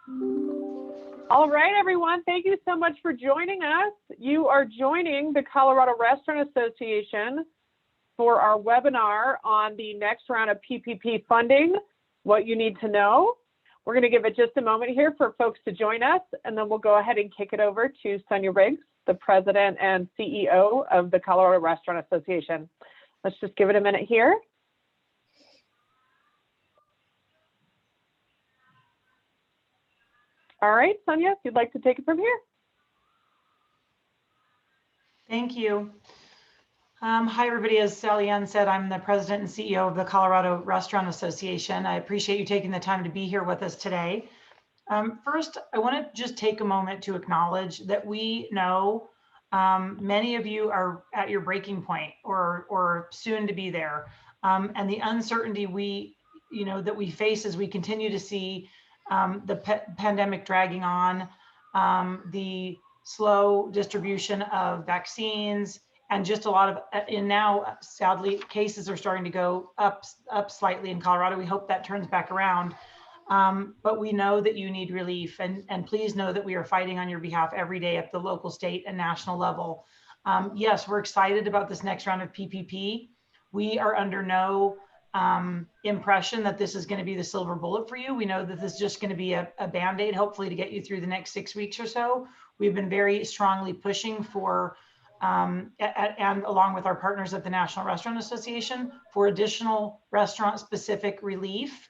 All right, everyone. Thank you so much for joining us. You are joining the Colorado Restaurant Association for our webinar on the next round of PPP funding, what you need to know. We're going to give it just a moment here for folks to join us, and then we'll go ahead and kick it over to Sonia Riggs, the President and CEO of the Colorado Restaurant Association. Let's just give it a minute here. All right, Sonia, if you'd like to take it from here. Thank you. Hi, everybody. As Sally Ann said, I'm the President and CEO of the Colorado Restaurant Association. I appreciate you taking the time to be here with us today. First, I want to just take a moment to acknowledge that we know many of you are at your breaking point or soon to be there, and the uncertainty that we face as we continue to see the pandemic dragging on, the slow distribution of vaccines, and just a lot of, and now sadly, cases are starting to go up slightly in Colorado. We hope that turns back around. But we know that you need relief, and please know that we are fighting on your behalf every day at the local, state, and national level. Yes, we're excited about this next round of PPP. We are under no impression that this is going to be the silver bullet for you. We know that this is just going to be a Band-Aid, hopefully, to get you through the next 6 weeks or so. We've been very strongly pushing for, and along with our partners at the National Restaurant Association, for additional restaurant-specific relief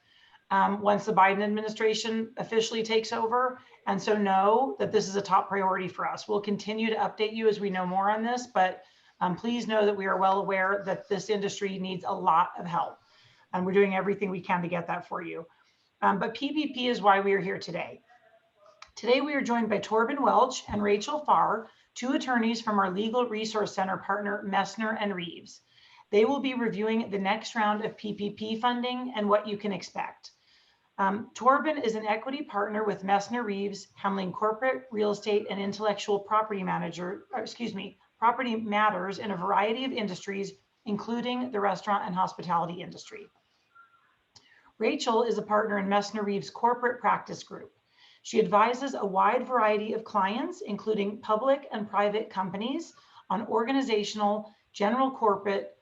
once the Biden administration officially takes over. And so know that this is a top priority for us. We'll continue to update you as we know more on this, but please know that we are well aware that this industry needs a lot of help. And we're doing everything we can to get that for you. But PPP is why we are here today. Today, we are joined by Torben Welch and Rachel Farr, two attorneys from our Legal Resource Center partner, Messner Reeves. They will be reviewing the next round of PPP funding and what you can expect. Torben is an equity partner with Messner Reeves, handling corporate, real estate, and intellectual property property matters in a variety of industries, including the restaurant and hospitality industry. Rachel is a partner in Messner Reeves' corporate practice group. She advises a wide variety of clients, including public and private companies, on organizational, general corporate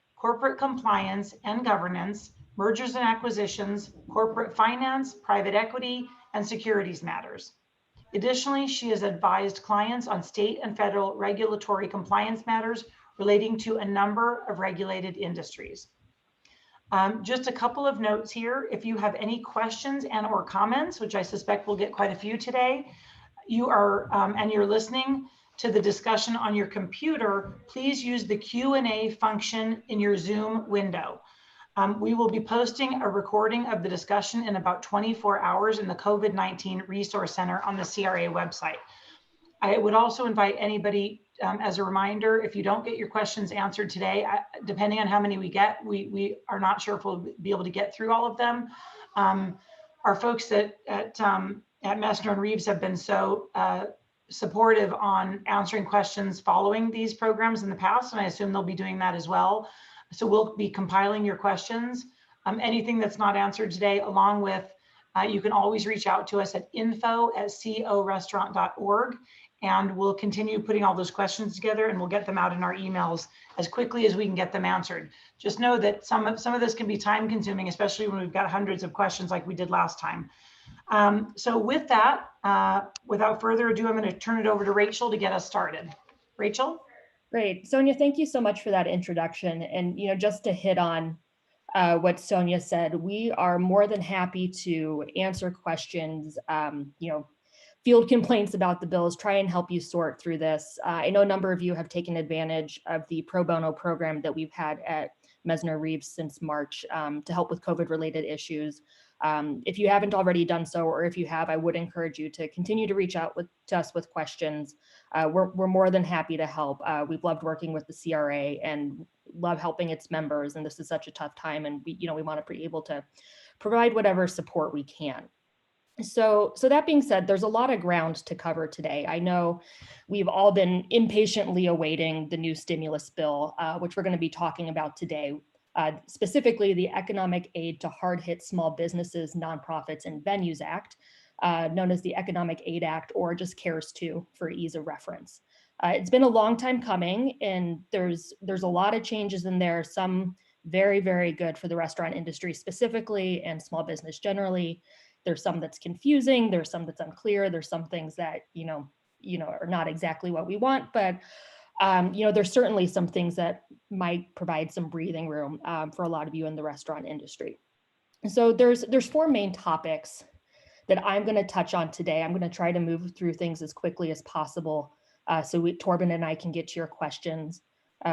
compliance and governance, mergers and acquisitions, corporate finance, private equity, and securities matters. Additionally, she has advised clients on state and federal regulatory compliance matters relating to a number of regulated industries. Just a couple of notes here. If you have any questions and or comments, which I suspect we'll get quite a few today, you are, and you're listening to the discussion on your computer, please use the Q&A function in your Zoom window. We will be posting a recording of the discussion in about 24 hours in the COVID-19 Resource Center on the CRA website. I would also invite anybody, as a reminder, if you don't get your questions answered today, depending on how many we get, we are not sure if we'll be able to get through all of them. Our folks at Messner Reeves have been so supportive on answering questions following these programs in the past, and I assume they'll be doing that as well. So we'll be compiling your questions. Anything that's not answered today, along with, you can always reach out to us at info@corestaurant.org, and we'll continue putting all those questions together, and we'll get them out in our emails as quickly as we can get them answered. Just know that some of this can be time consuming, especially when we've got hundreds of questions like we did last time. So with that, without further ado, I'm going to turn it over to Rachel to get us started. Rachel? Great. Sonia, thank you so much for that introduction. And, just to hit on what Sonia said, we are more than happy to answer questions, field complaints about the bills, try and help you sort through this. I know a number of you have taken advantage of the pro bono program that we've had at Messner Reeves since March to help with COVID-related issues. If you haven't already done so, or if you have, I would encourage you to continue to reach out to us with questions. We're more than happy to help. We've loved working with the CRA and love helping its members. And this is such a tough time, and we want to be able to provide whatever support we can. So that being said, there's a lot of ground to cover today. I know we've all been impatiently awaiting the new stimulus bill, which we're going to be talking about today. Specifically the Economic Aid to Hard-Hit Small Businesses, Nonprofits, and Venues Act, known as the Economic Aid Act, or just CARES 2 for ease of reference. It's been a long time coming, and there's a lot of changes in there, some very, very good for the restaurant industry specifically and small business generally. There's some that's confusing, there's some that's unclear, there's some things that, are not exactly what we want, but there's certainly some things that might provide some breathing room for a lot of you in the restaurant industry. So there's four main topics that I'm going to touch on today. I'm going to try to move through things as quickly as possible so Torben and I can get to your questions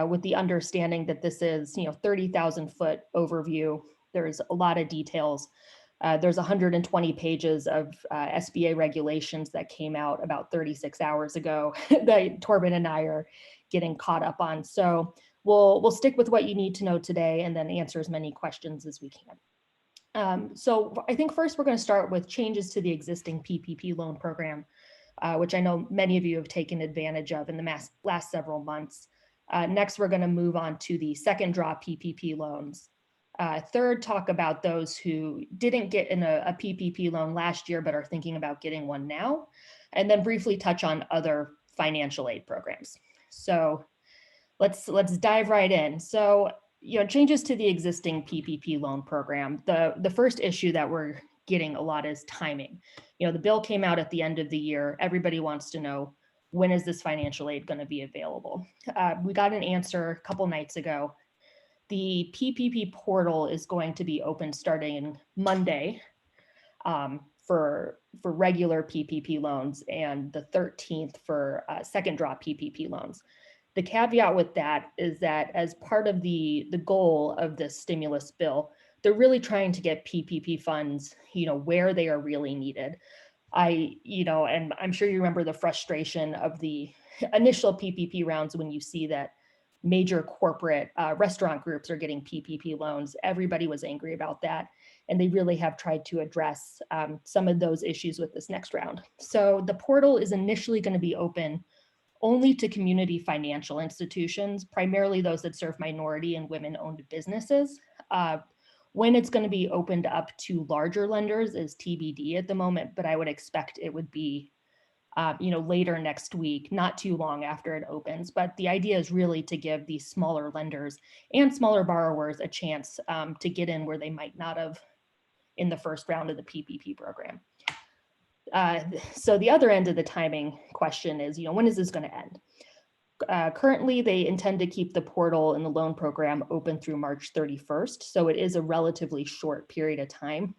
with the understanding that this is 30,000 foot overview. There's a lot of details. There's 120 pages of SBA regulations that came out about 36 hours ago that Torben and I are getting caught up on. So we'll stick with what you need to know today and then answer as many questions as we can. So I think first we're going to start with changes to the existing PPP loan program, which I know many of you have taken advantage of in the last several months. Next, we're going to move on to the second draw PPP loans. Third, talk about those who didn't get in a PPP loan last year but are thinking about getting one now, and then briefly touch on other financial aid programs. So let's dive right in. So changes to the existing PPP loan program. The first issue that we're getting a lot is timing. The bill came out at the end of the year. Everybody wants to know, when is this financial aid going to be available? We got an answer a couple nights ago. The PPP portal is going to be open starting Monday for regular PPP loans, and the 13th for second draw PPP loans. The caveat with that is that as part of the goal of this stimulus bill, they're really trying to get PPP funds, where they are really needed. And I'm sure you remember the frustration of the initial PPP rounds when you see that major corporate restaurant groups are getting PPP loans. Everybody was angry about that. And they really have tried to address some of those issues with this next round. So the portal is initially going to be open only to community financial institutions, primarily those that serve minority and women-owned businesses. When it's going to be opened up to larger lenders is TBD at the moment, but I would expect it would be later next week, not too long after it opens. But the idea is really to give these smaller lenders and smaller borrowers a chance to get in where they might not have in the first round of the PPP program. So the other end of the timing question is, when is this going to end? Currently, they intend to keep the portal and the loan program open through March 31st. So it is a relatively short period of time.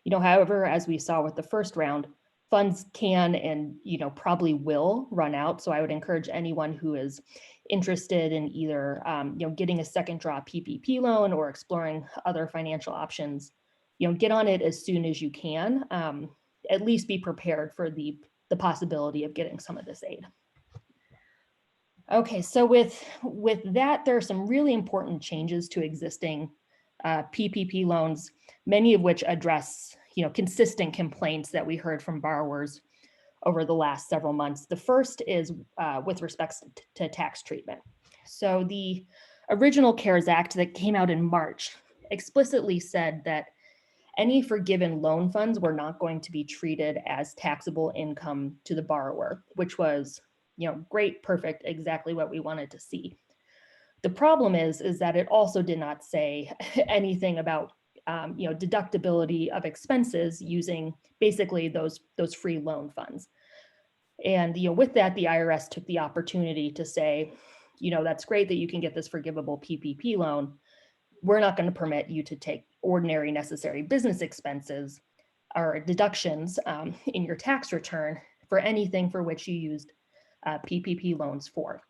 However, as we saw with the first round, funds can and probably will run out. So I would encourage anyone who is interested in either getting a second draw PPP loan or exploring other financial options, get on it as soon as you can. At least be prepared for the possibility of getting some of this aid. Okay, so with that, there are some really important changes to existing PPP loans, many of which address consistent complaints that we heard from borrowers over the last several months. The first is with respect to tax treatment. So the original CARES Act that came out in March explicitly said that any forgiven loan funds were not going to be treated as taxable income to the borrower, which was, great, perfect, exactly what we wanted to see. The problem is that it also did not say anything about, deductibility of expenses using basically those free loan funds. And, with that, the IRS took the opportunity to say, that's great that you can get this forgivable PPP loan. We're not going to permit you to take ordinary necessary business expenses or deductions in your tax return for anything for which you used PPP loans for.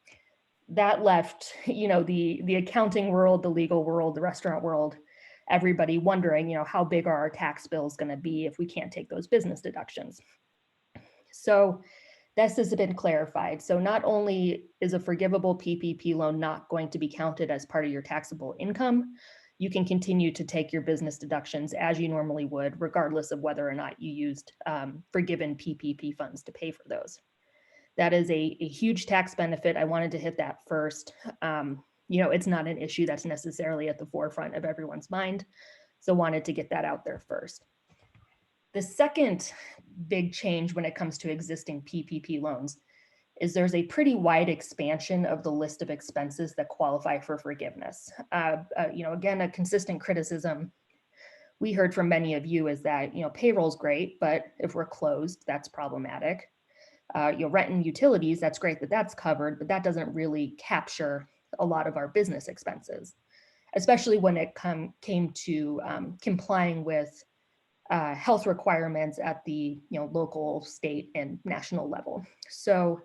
That left, the accounting world, the legal world, the restaurant world, everybody wondering, how big are our tax bills going to be if we can't take those business deductions? So this has been clarified. So not only is a forgivable PPP loan not going to be counted as part of your taxable income, you can continue to take your business deductions as you normally would, regardless of whether or not you used forgiven PPP funds to pay for those. That is a huge tax benefit. I wanted to hit that first. It's not an issue that's necessarily at the forefront of everyone's mind, so wanted to get that out there first. The second big change when it comes to existing PPP loans is there's a pretty wide expansion of the list of expenses that qualify for forgiveness. Again, a consistent criticism we heard from many of you is that, payroll's great, but if we're closed, that's problematic. Rent and utilities, that's great that that's covered, but that doesn't really capture a lot of our business expenses, especially when it came to complying with health requirements at the local, state, and national level. So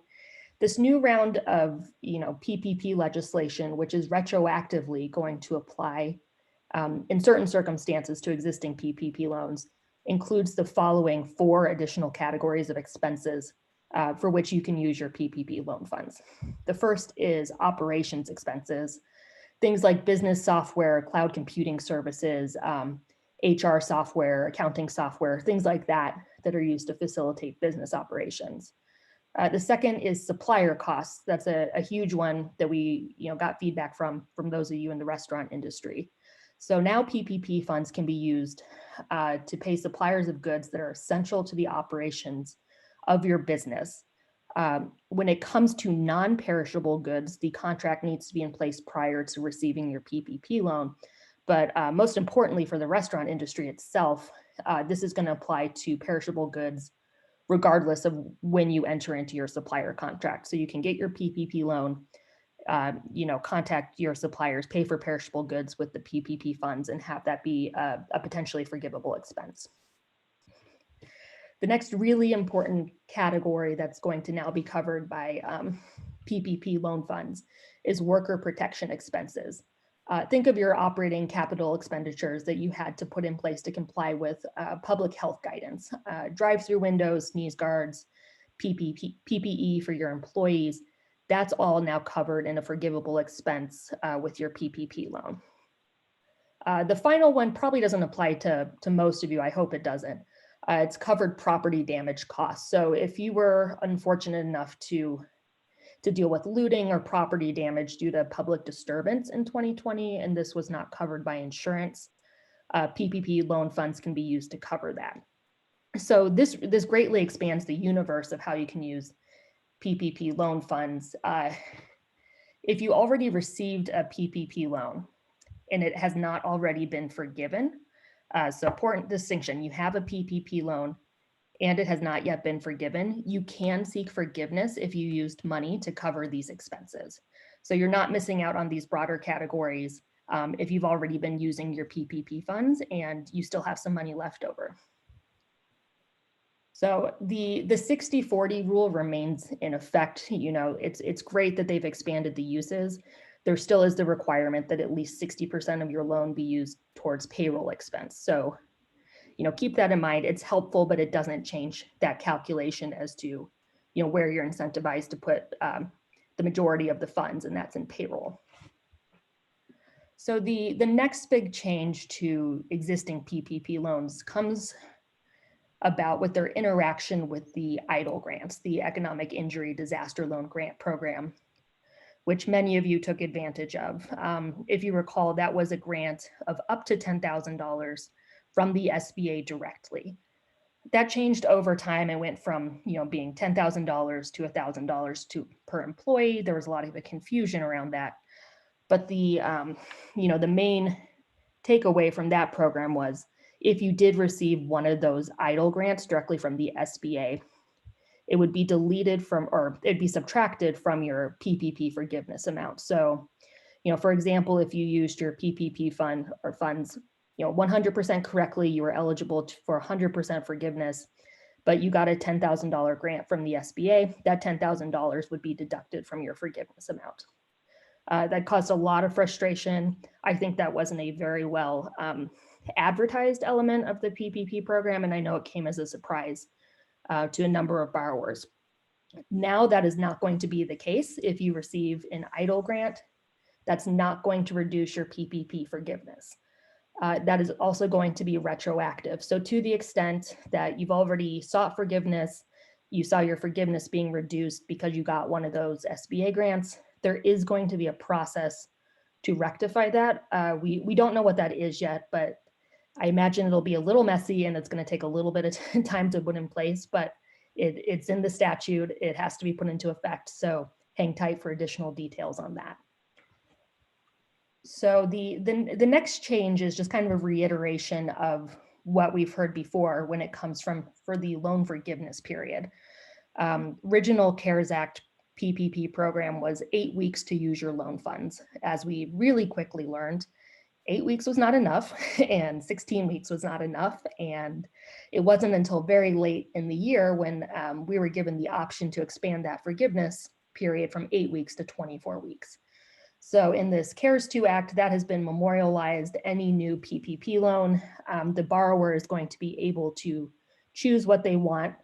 this new round of PPP legislation, which is retroactively going to apply in certain circumstances to existing PPP loans, includes the following 4 additional categories of expenses for which you can use your PPP loan funds. The first is operations expenses, things like business software, cloud computing services, HR software, accounting software, things like that are used to facilitate business operations. The second is supplier costs. That's a huge one that we got feedback from those of you in the restaurant industry. So now PPP funds can be used to pay suppliers of goods that are essential to the operations of your business. When it comes to non-perishable goods, the contract needs to be in place prior to receiving your PPP loan. But most importantly for the restaurant industry itself, this is going to apply to perishable goods regardless of when you enter into your supplier contract. So you can get your PPP loan, contact your suppliers, pay for perishable goods with the PPP funds, and have that be a potentially forgivable expense. The next really important category that's going to now be covered by PPP loan funds is worker protection expenses. Think of your operating capital expenditures that you had to put in place to comply with public health guidance, drive-through windows, sneeze guards, PPE for your employees. That's all now covered in a forgivable expense with your PPP loan. The final one probably doesn't apply to most of you. I hope it doesn't. It's covered property damage costs. So if you were unfortunate enough to deal with looting or property damage due to public disturbance in 2020, and this was not covered by insurance, PPP loan funds can be used to cover that. So this greatly expands the universe of how you can use PPP loan funds. If you already received a PPP loan and it has not already been forgiven, so important distinction, you have a PPP loan and it has not yet been forgiven, you can seek forgiveness if you used money to cover these expenses. So you're not missing out on these broader categories if you've already been using your PPP funds and you still have some money left over. So the 60-40 rule remains in effect. It's great that they've expanded the uses. There still is the requirement that at least 60% of your loan be used towards payroll expense. So keep that in mind. It's helpful, but it doesn't change that calculation as to, where you're incentivized to put the majority of the funds, and that's in payroll. So the next big change to existing PPP loans comes about with their interaction with the EIDL grants, the Economic Injury Disaster Loan Grant Program, which many of you took advantage of. If you recall, that was a grant of up to $10,000 from the SBA directly. That changed over time and went from being $10,000 to $1,000 per employee. There was a lot of confusion around that, but the main takeaway from that program was if you did receive one of those EIDL grants directly from the SBA, it would be deleted from, or it'd be subtracted from your PPP forgiveness amount. So, for example, if you used your PPP fund or funds 100% correctly, you were eligible for 100% forgiveness, but you got a $10,000 grant from the SBA, that $10,000 would be deducted from your forgiveness amount. That caused a lot of frustration. I think that wasn't a very well advertised element of the PPP program, and I know it came as a surprise to a number of borrowers. Now that is not going to be the case. If you receive an EIDL grant, that's not going to reduce your PPP forgiveness. That is also going to be retroactive. So to the extent that you've already sought forgiveness, you saw your forgiveness being reduced because you got one of those SBA grants, there is going to be a process to rectify that. We don't know what that is yet, but I imagine it'll be a little messy and it's going to take a little bit of time to put in place, but it's in the statute. It has to be put into effect. So hang tight for additional details on that. So the next change is just kind of a reiteration of what we've heard before when it comes for the loan forgiveness period. Original CARES Act PPP program was 8 weeks to use your loan funds. As we really quickly learned, 8 weeks was not enough and 16 weeks was not enough. And it wasn't until very late in the year when we were given the option to expand that forgiveness period from 8 weeks to 24 weeks. So in this CARES 2 Act, that has been memorialized. Any new PPP loan, the borrower is going to be able to choose what they want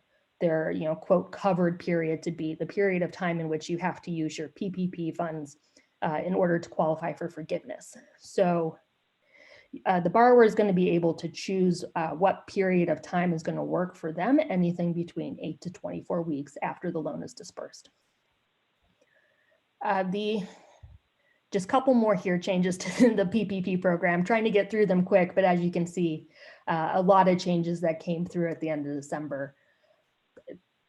their, quote, covered period to be, the period of time in which you have to use your PPP funds in order to qualify for forgiveness. So the borrower is going to be able to choose what period of time is going to work for them, anything between 8 to 24 weeks after the loan is dispersed. Just a couple more here changes to the PPP program, trying to get through them quick, but as you can see, a lot of changes that came through at the end of December.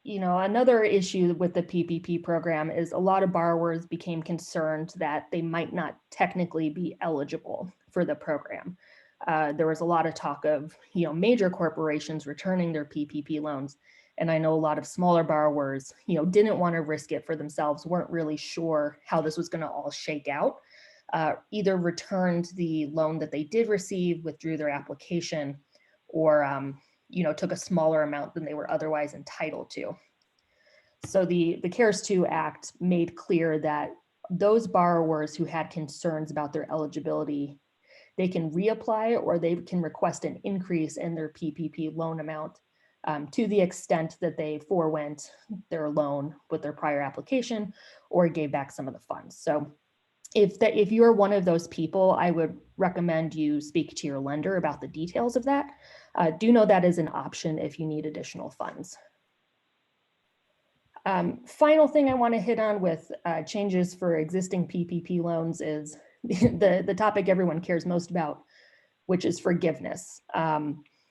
Another issue with the PPP program is a lot of borrowers became concerned that they might not technically be eligible for the program. There was a lot of talk of, major corporations returning their PPP loans. And I know a lot of smaller borrowers, didn't want to risk it for themselves, weren't really sure how this was going to all shake out. Either returned the loan that they did receive, withdrew their application, or took a smaller amount than they were otherwise entitled to. So the CARES 2 Act made clear that those borrowers who had concerns about their eligibility, they can reapply or they can request an increase in their PPP loan amount to the extent that they forewent their loan with their prior application or gave back some of the funds. So if you're one of those people, I would recommend you speak to your lender about the details of that. Do know that is an option if you need additional funds. Final thing I want to hit on with changes for existing PPP loans is the topic everyone cares most about, which is forgiveness.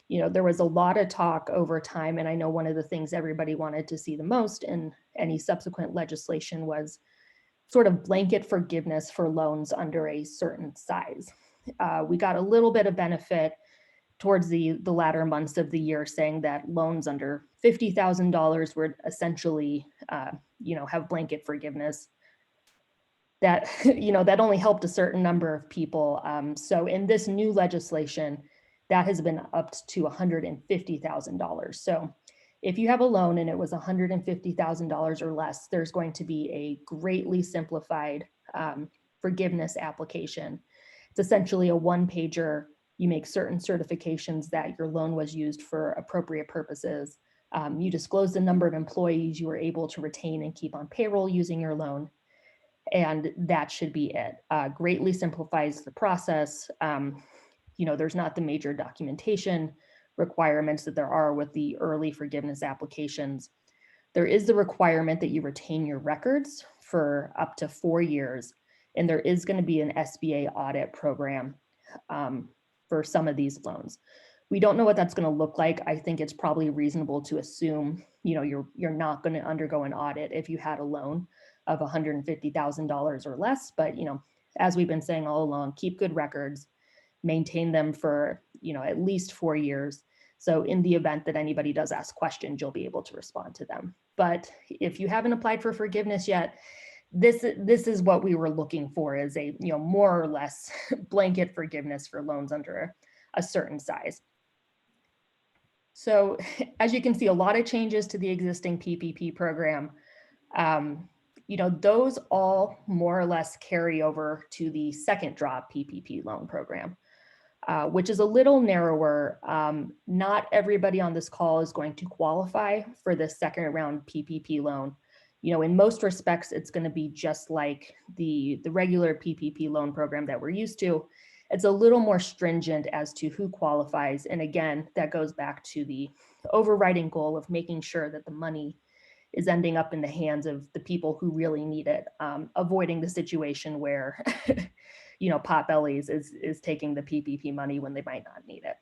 There was a lot of talk over time, and I know one of the things everybody wanted to see the most in any subsequent legislation was sort of blanket forgiveness for loans under a certain size. We got a little bit of benefit towards the latter months of the year, saying that loans under $50,000 would essentially, have blanket forgiveness. That, that only helped a certain number of people. So in this new legislation, that has been upped to $150,000. So if you have a loan and it was $150,000 or less, there's going to be a greatly simplified forgiveness application. It's essentially a one-pager. You make certain certifications that your loan was used for appropriate purposes. You disclose the number of employees you were able to retain and keep on payroll using your loan. And that should be it. Greatly simplifies the process. There's not the major documentation requirements that there are with the early forgiveness applications. There is the requirement that you retain your records for up to 4 years. And there is going to be an SBA audit program for some of these loans. We don't know what that's going to look like. I think it's probably reasonable to assume, you're not going to undergo an audit if you had a loan of $150,000 or less. But, as we've been saying all along, keep good records, maintain them for, at least 4 years. So in the event that anybody does ask questions, you'll be able to respond to them. But if you haven't applied for forgiveness yet, this is what we were looking for, is a, more or less blanket forgiveness for loans under a certain size. So as you can see, a lot of changes to the existing PPP program. Those all more or less carry over to the second draw PPP loan program, which is a little narrower. Not everybody on this call is going to qualify for the second round PPP loan. In most respects, it's going to be just like the regular PPP loan program that we're used to. It's a little more stringent as to who qualifies. And again, that goes back to the overriding goal of making sure that the money is ending up in the hands of the people who really need it, avoiding the situation where, Potbellies is taking the PPP money when they might not need it.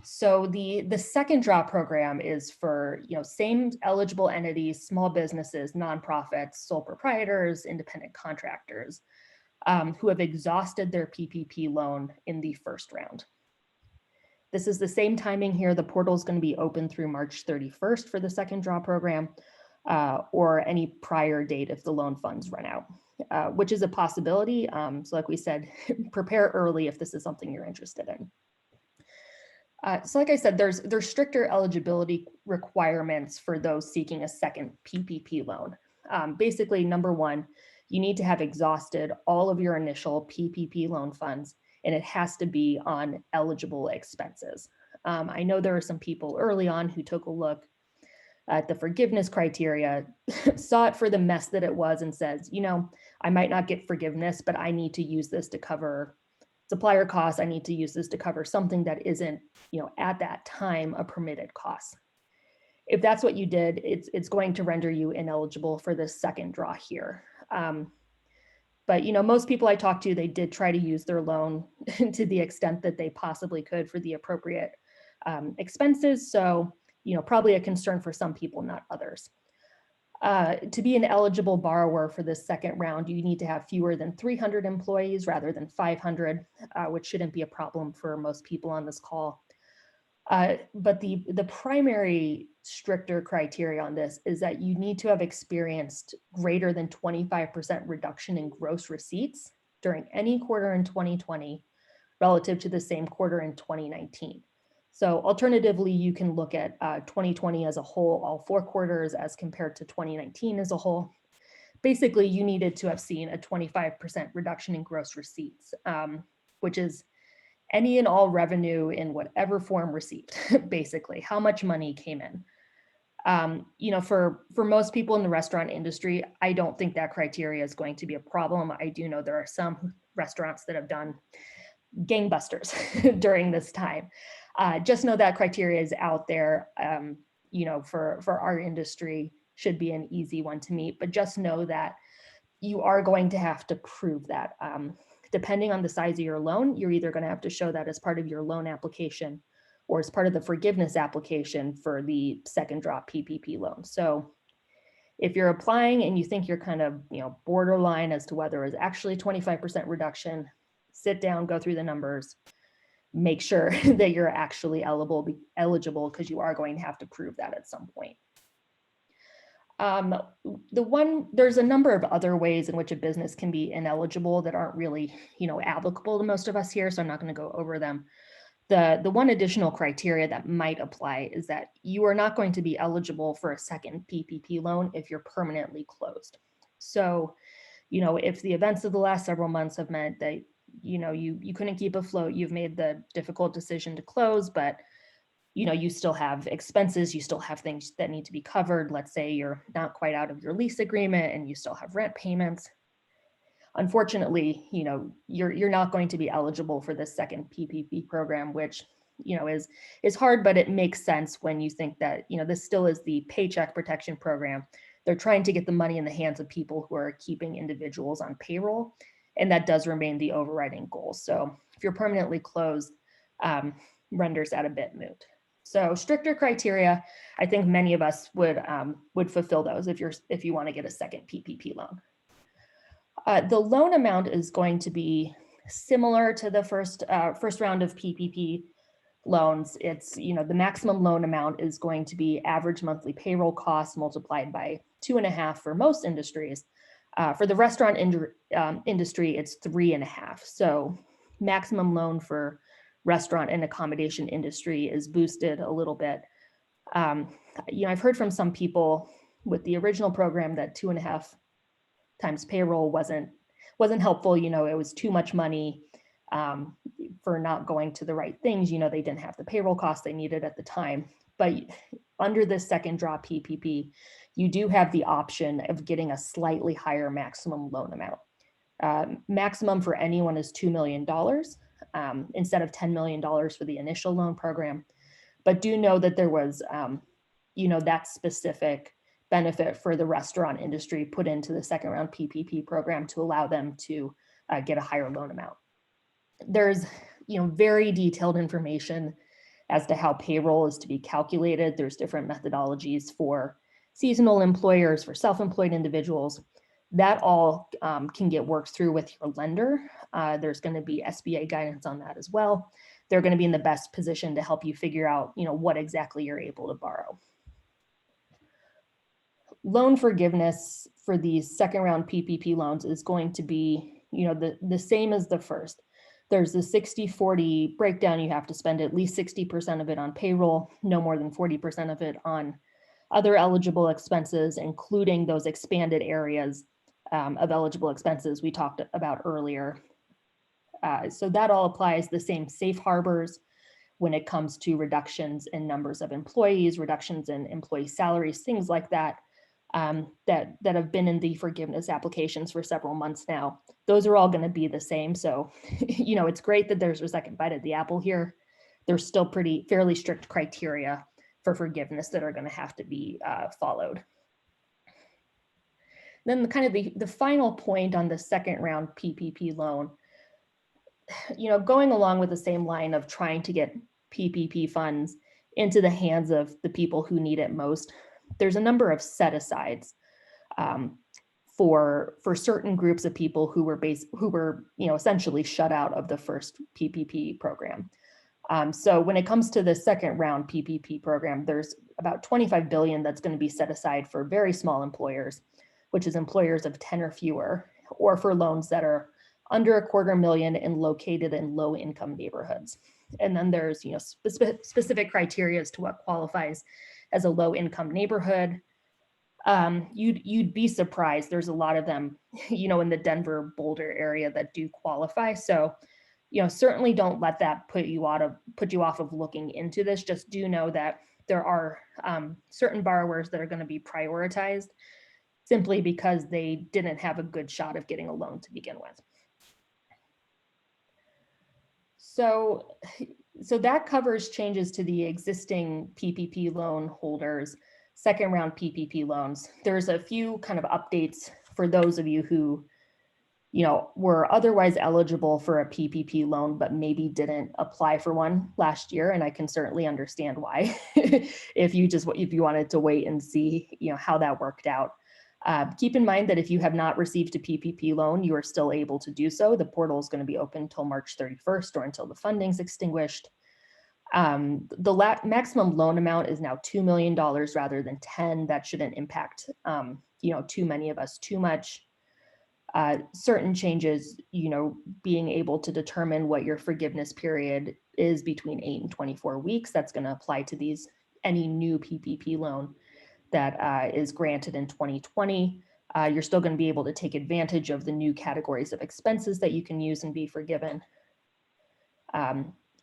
So the second draw program is for, same eligible entities, small businesses, nonprofits, sole proprietors, independent contractors, who have exhausted their PPP loan in the first round. This is the same timing here. The portal is going to be open through March 31st for the second draw program, or any prior date if the loan funds run out, which is a possibility. So like we said, prepare early if this is something you're interested in. So like I said, there's stricter eligibility requirements for those seeking a second PPP loan. Basically, number one, you need to have exhausted all of your initial PPP loan funds, and it has to be on eligible expenses. I know there are some people early on who took a look at the forgiveness criteria, saw it for the mess that it was, and says, I might not get forgiveness, but I need to use this to cover supplier costs. I need to use this to cover something that isn't, at that time a permitted cost. If that's what you did, it's going to render you ineligible for the second draw here. But most people I talked to, they did try to use their loan to the extent that they possibly could for the appropriate expenses. So, probably a concern for some people, not others. To be an eligible borrower for this second round, you need to have fewer than 300 employees rather than 500, which shouldn't be a problem for most people on this call. But the primary stricter criteria on this is that you need to have experienced greater than 25% reduction in gross receipts during any quarter in 2020 relative to the same quarter in 2019. So alternatively, you can look at 2020 as a whole, all 4 quarters, as compared to 2019 as a whole. Basically, you needed to have seen a 25% reduction in gross receipts, which is any and all revenue in whatever form received, basically, how much money came in. For most people in the restaurant industry, I don't think that criteria is going to be a problem. I do know there are some restaurants that have done gangbusters during this time. Just know that criteria is out there, for our industry, should be an easy one to meet, but just know that you are going to have to prove that. Depending on the size of your loan, you're either going to have to show that as part of your loan application or as part of the forgiveness application for the second draw PPP loan. So if you're applying and you think you're kind of, borderline as to whether it's actually 25% reduction, sit down, go through the numbers, make sure that you're actually eligible, because you are going to have to prove that at some point. There's a number of other ways in which a business can be ineligible that aren't really, applicable to most of us here, so I'm not going to go over them. The one additional criteria that might apply is that you are not going to be eligible for a second PPP loan if you're permanently closed. So, if the events of the last several months have meant that, you couldn't keep afloat, you've made the difficult decision to close, but you still have expenses, you still have things that need to be covered. Let's say you're not quite out of your lease agreement and you still have rent payments. Unfortunately, you're not going to be eligible for this second PPP program, which, is hard, but it makes sense when you think that, this still is the Paycheck Protection Program. They're trying to get the money in the hands of people who are keeping individuals on payroll, and that does remain the overriding goal. So if you're permanently closed, renders that a bit moot. So stricter criteria, I think many of us would fulfill those if you want to get a second PPP loan. The loan amount is going to be similar to the first round of PPP loans. It's, the maximum loan amount is going to be average monthly payroll costs multiplied by 2.5 for most industries. For the restaurant industry, it's 3.5. So maximum loan for restaurant and accommodation industry is boosted a little bit. I've heard from some people with the original program that 2.5 times payroll wasn't helpful. It was too much money for not going to the right things. They didn't have the payroll costs they needed at the time. But under this second draw PPP, you do have the option of getting a slightly higher maximum loan amount. Maximum for anyone is $2 million instead of $10 million for the initial loan program. But do know that there was, that specific benefit for the restaurant industry put into the second round PPP program to allow them to get a higher loan amount. There's, very detailed information as to how payroll is to be calculated. There's different methodologies for seasonal employers, for self-employed individuals. That all can get worked through with your lender. There's going to be SBA guidance on that as well. They're going to be in the best position to help you figure out, what exactly you're able to borrow. Loan forgiveness for these second round PPP loans is going to be, the same as the first. There's the 60-40 breakdown. You have to spend at least 60% of it on payroll, no more than 40% of it on other eligible expenses, including those expanded areas of eligible expenses we talked about earlier. So that all applies, the same safe harbors when it comes to reductions in numbers of employees, reductions in employee salaries, things like that, that have been in the forgiveness applications for several months now. Those are all going to be the same. So, it's great that there's a second bite at the apple here. There's still fairly strict criteria for forgiveness that are going to have to be followed. Then the final point on the second round PPP loan, going along with the same line of trying to get PPP funds into the hands of the people who need it most, there's a number of set-asides for certain groups of people who were essentially shut out of the first PPP program. So when it comes to the second round PPP program, there's about $25 billion that's going to be set aside for very small employers, which is employers of 10 or fewer, or for loans that are under $250,000 and located in low income neighborhoods. And then there's specific criteria as to what qualifies as a low income neighborhood. You'd be surprised. There's a lot of them, in the Denver, Boulder area that do qualify. So, certainly don't let that put you off of looking into this. Just do know that there are certain borrowers that are going to be prioritized simply because they didn't have a good shot of getting a loan to begin with. So that covers changes to the existing PPP loan holders, second round PPP loans. There's a few kind of updates for those of you who, were otherwise eligible for a PPP loan, but maybe didn't apply for one last year. And I can certainly understand why, if you wanted to wait and see, how that worked out. Keep in mind that if you have not received a PPP loan, you are still able to do so. The portal is going to be open until March 31st or until the funding's extinguished. The maximum loan amount is now $2 million rather than 10. That shouldn't impact, too many of us too much. Certain changes, being able to determine what your forgiveness period is between 8 and 24 weeks. That's going to apply to any new PPP loan that is granted in 2020. You're still going to be able to take advantage of the new categories of expenses that you can use and be forgiven.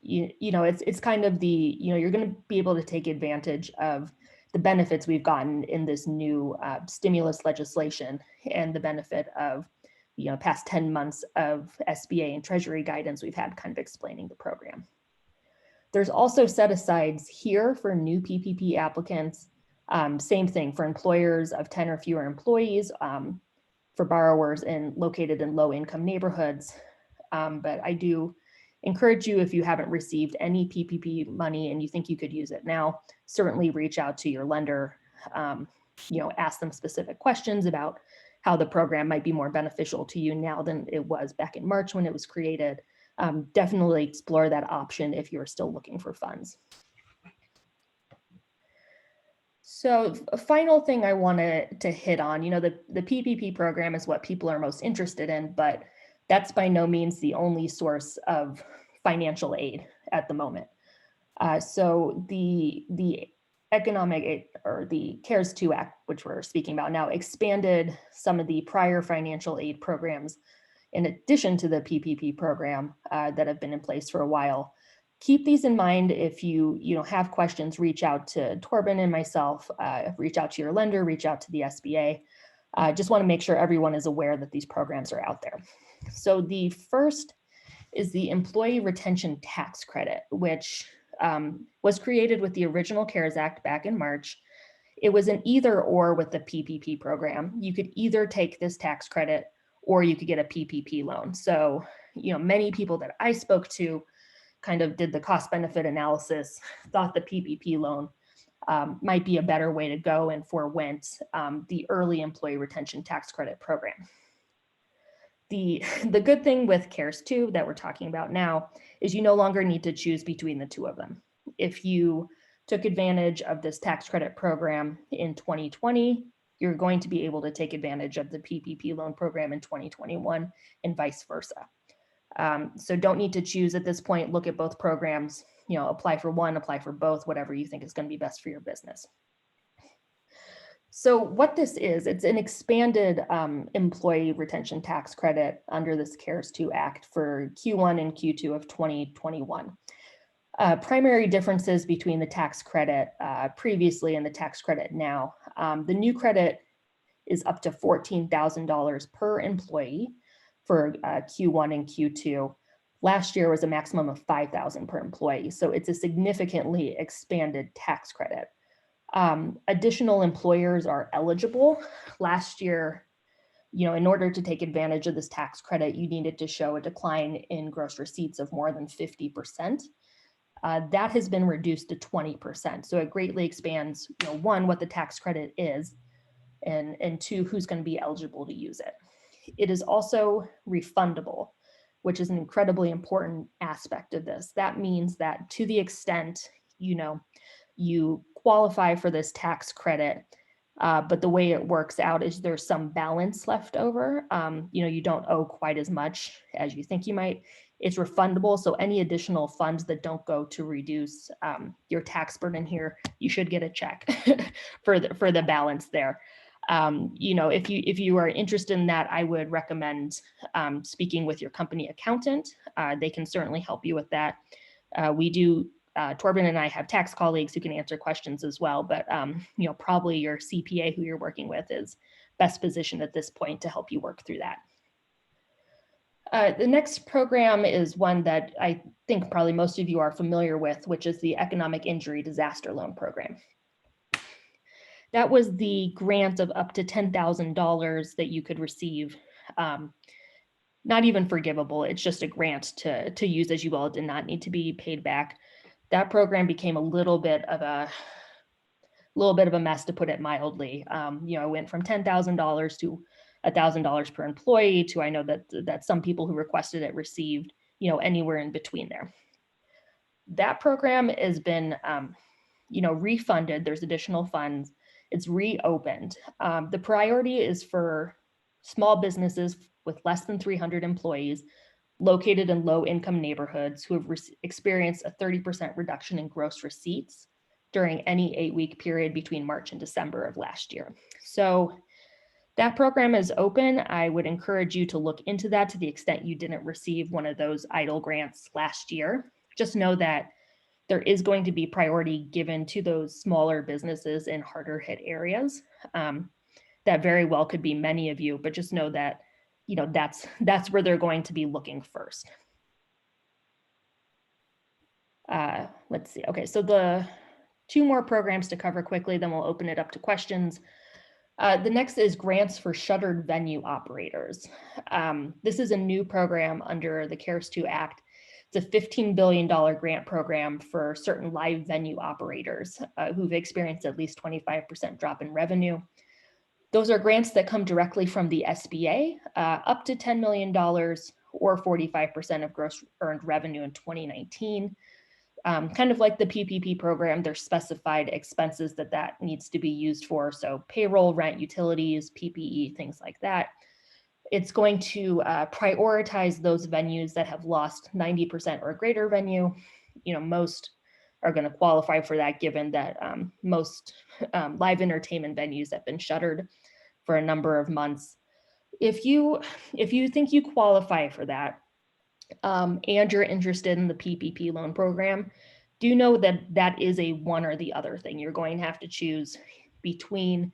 It's kind of you're going to be able to take advantage of the benefits we've gotten in this new stimulus legislation and the benefit of, past 10 months of SBA and Treasury guidance we've had kind of explaining the program. There's also set-asides here for new PPP applicants. Same thing for employers of 10 or fewer employees, for borrowers located in low income neighborhoods. But I do encourage you, if you haven't received any PPP money and you think you could use it now, certainly reach out to your lender, ask them specific questions about how the program might be more beneficial to you now than it was back in March when it was created. Definitely explore that option if you're still looking for funds. So a final thing I wanted to hit on, the PPP program is what people are most interested in, but that's by no means the only source of financial aid at the moment. So the economic aid, or the CARES 2 Act, which we're speaking about now, expanded some of the prior financial aid programs in addition to the PPP program that have been in place for a while. Keep these in mind. If you have questions, reach out to Torben and myself, reach out to your lender, reach out to the SBA. Just want to make sure everyone is aware that these programs are out there. So the first is the Employee Retention Tax Credit, which was created with the original CARES Act back in March. It was an either or with the PPP program. You could either take this tax credit or you could get a PPP loan. So, many people that I spoke to kind of did the cost benefit analysis, thought the PPP loan might be a better way to go, and forewent the early employee retention tax credit program. The good thing with CARES 2 that we're talking about now is you no longer need to choose between the two of them. If you took advantage of this tax credit program in 2020, you're going to be able to take advantage of the PPP loan program in 2021 and vice versa. So don't need to choose at this point. Look at both programs, apply for one, apply for both, whatever you think is going to be best for your business. So what this is, it's an expanded employee retention tax credit under this CARES 2 Act for Q1 and Q2 of 2021. Primary differences between the tax credit previously and the tax credit now. The new credit is up to $14,000 per employee for Q1 and Q2. Last year was a maximum of $5,000 per employee. So it's a significantly expanded tax credit. Additional employers are eligible. Last year, in order to take advantage of this tax credit, you needed to show a decline in gross receipts of more than 50%. That has been reduced to 20%. So it greatly expands, one, what the tax credit is, and two, who's going to be eligible to use it. It is also refundable, which is an incredibly important aspect of this. That means that to the extent, you qualify for this tax credit, but the way it works out is there's some balance left over. You don't owe quite as much as you think you might. It's refundable, so any additional funds that don't go to reduce your tax burden here, you should get a check for the balance there. If you are interested in that, I would recommend speaking with your company accountant. They can certainly help you with that. We do. Torben and I have tax colleagues who can answer questions as well, but probably your CPA who you're working with is best positioned at this point to help you work through that. The next program is one that I think probably most of you are familiar with, which is the Economic Injury Disaster Loan Program. That was the grant of up to $10,000 that you could receive. Not even forgivable, it's just a grant to use as you will. It did not need to be paid back. That program became a little bit of a mess, to put it mildly. It went from $10,000 to $1,000 per employee to, I know that some people who requested it received, anywhere in between there. That program has been, refunded. There's additional funds. It's reopened. The priority is for small businesses with less than 300 employees located in low-income neighborhoods who have experienced a 30% reduction in gross receipts during any 8-week period between March and December of last year. So that program is open. I would encourage you to look into that to the extent you didn't receive one of those EIDL grants last year. Just know that there is going to be priority given to those smaller businesses in harder hit areas. That very well could be many of you, but just know that that's where they're going to be looking first. Let's see. Okay, so the two more programs to cover quickly, then we'll open it up to questions. The next is grants for shuttered venue operators. This is a new program under the CARES 2 Act. It's a $15 billion grant program for certain live venue operators who've experienced at least 25% drop in revenue. Those are grants that come directly from the SBA, up to $10 million or 45% of gross earned revenue in 2019. Kind of like the PPP program, there's specified expenses that needs to be used for. So payroll, rent, utilities, PPE, things like that. It's going to prioritize those venues that have lost 90% or greater venue. Most are going to qualify for that, given that most live entertainment venues have been shuttered for a number of months. If you think you qualify for that, and you're interested in the PPP loan program, do know that that is a one or the other thing. You're going to have to choose between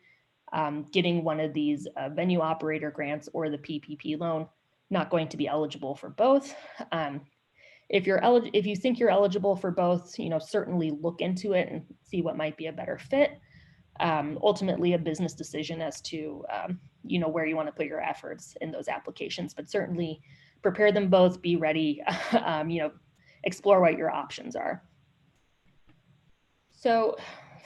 getting one of these venue operator grants or the PPP loan. Not going to be eligible for both. If you think you're eligible for both, certainly look into it and see what might be a better fit. Ultimately, a business decision as to where you want to put your efforts in those applications, but certainly prepare them both. Be ready, explore what your options are. So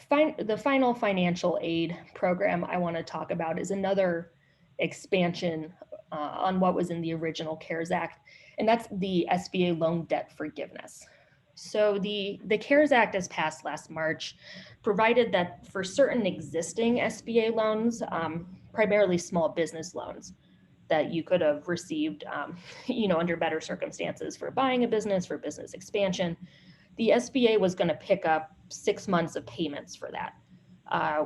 the final financial aid program I want to talk about is another expansion on what was in the original CARES Act, and that's the SBA loan debt forgiveness. So the CARES Act, as passed last March, provided that for certain existing SBA loans, primarily small business loans, that you could have received, under better circumstances for buying a business, for business expansion, the SBA was going to pick up 6 months of payments for that,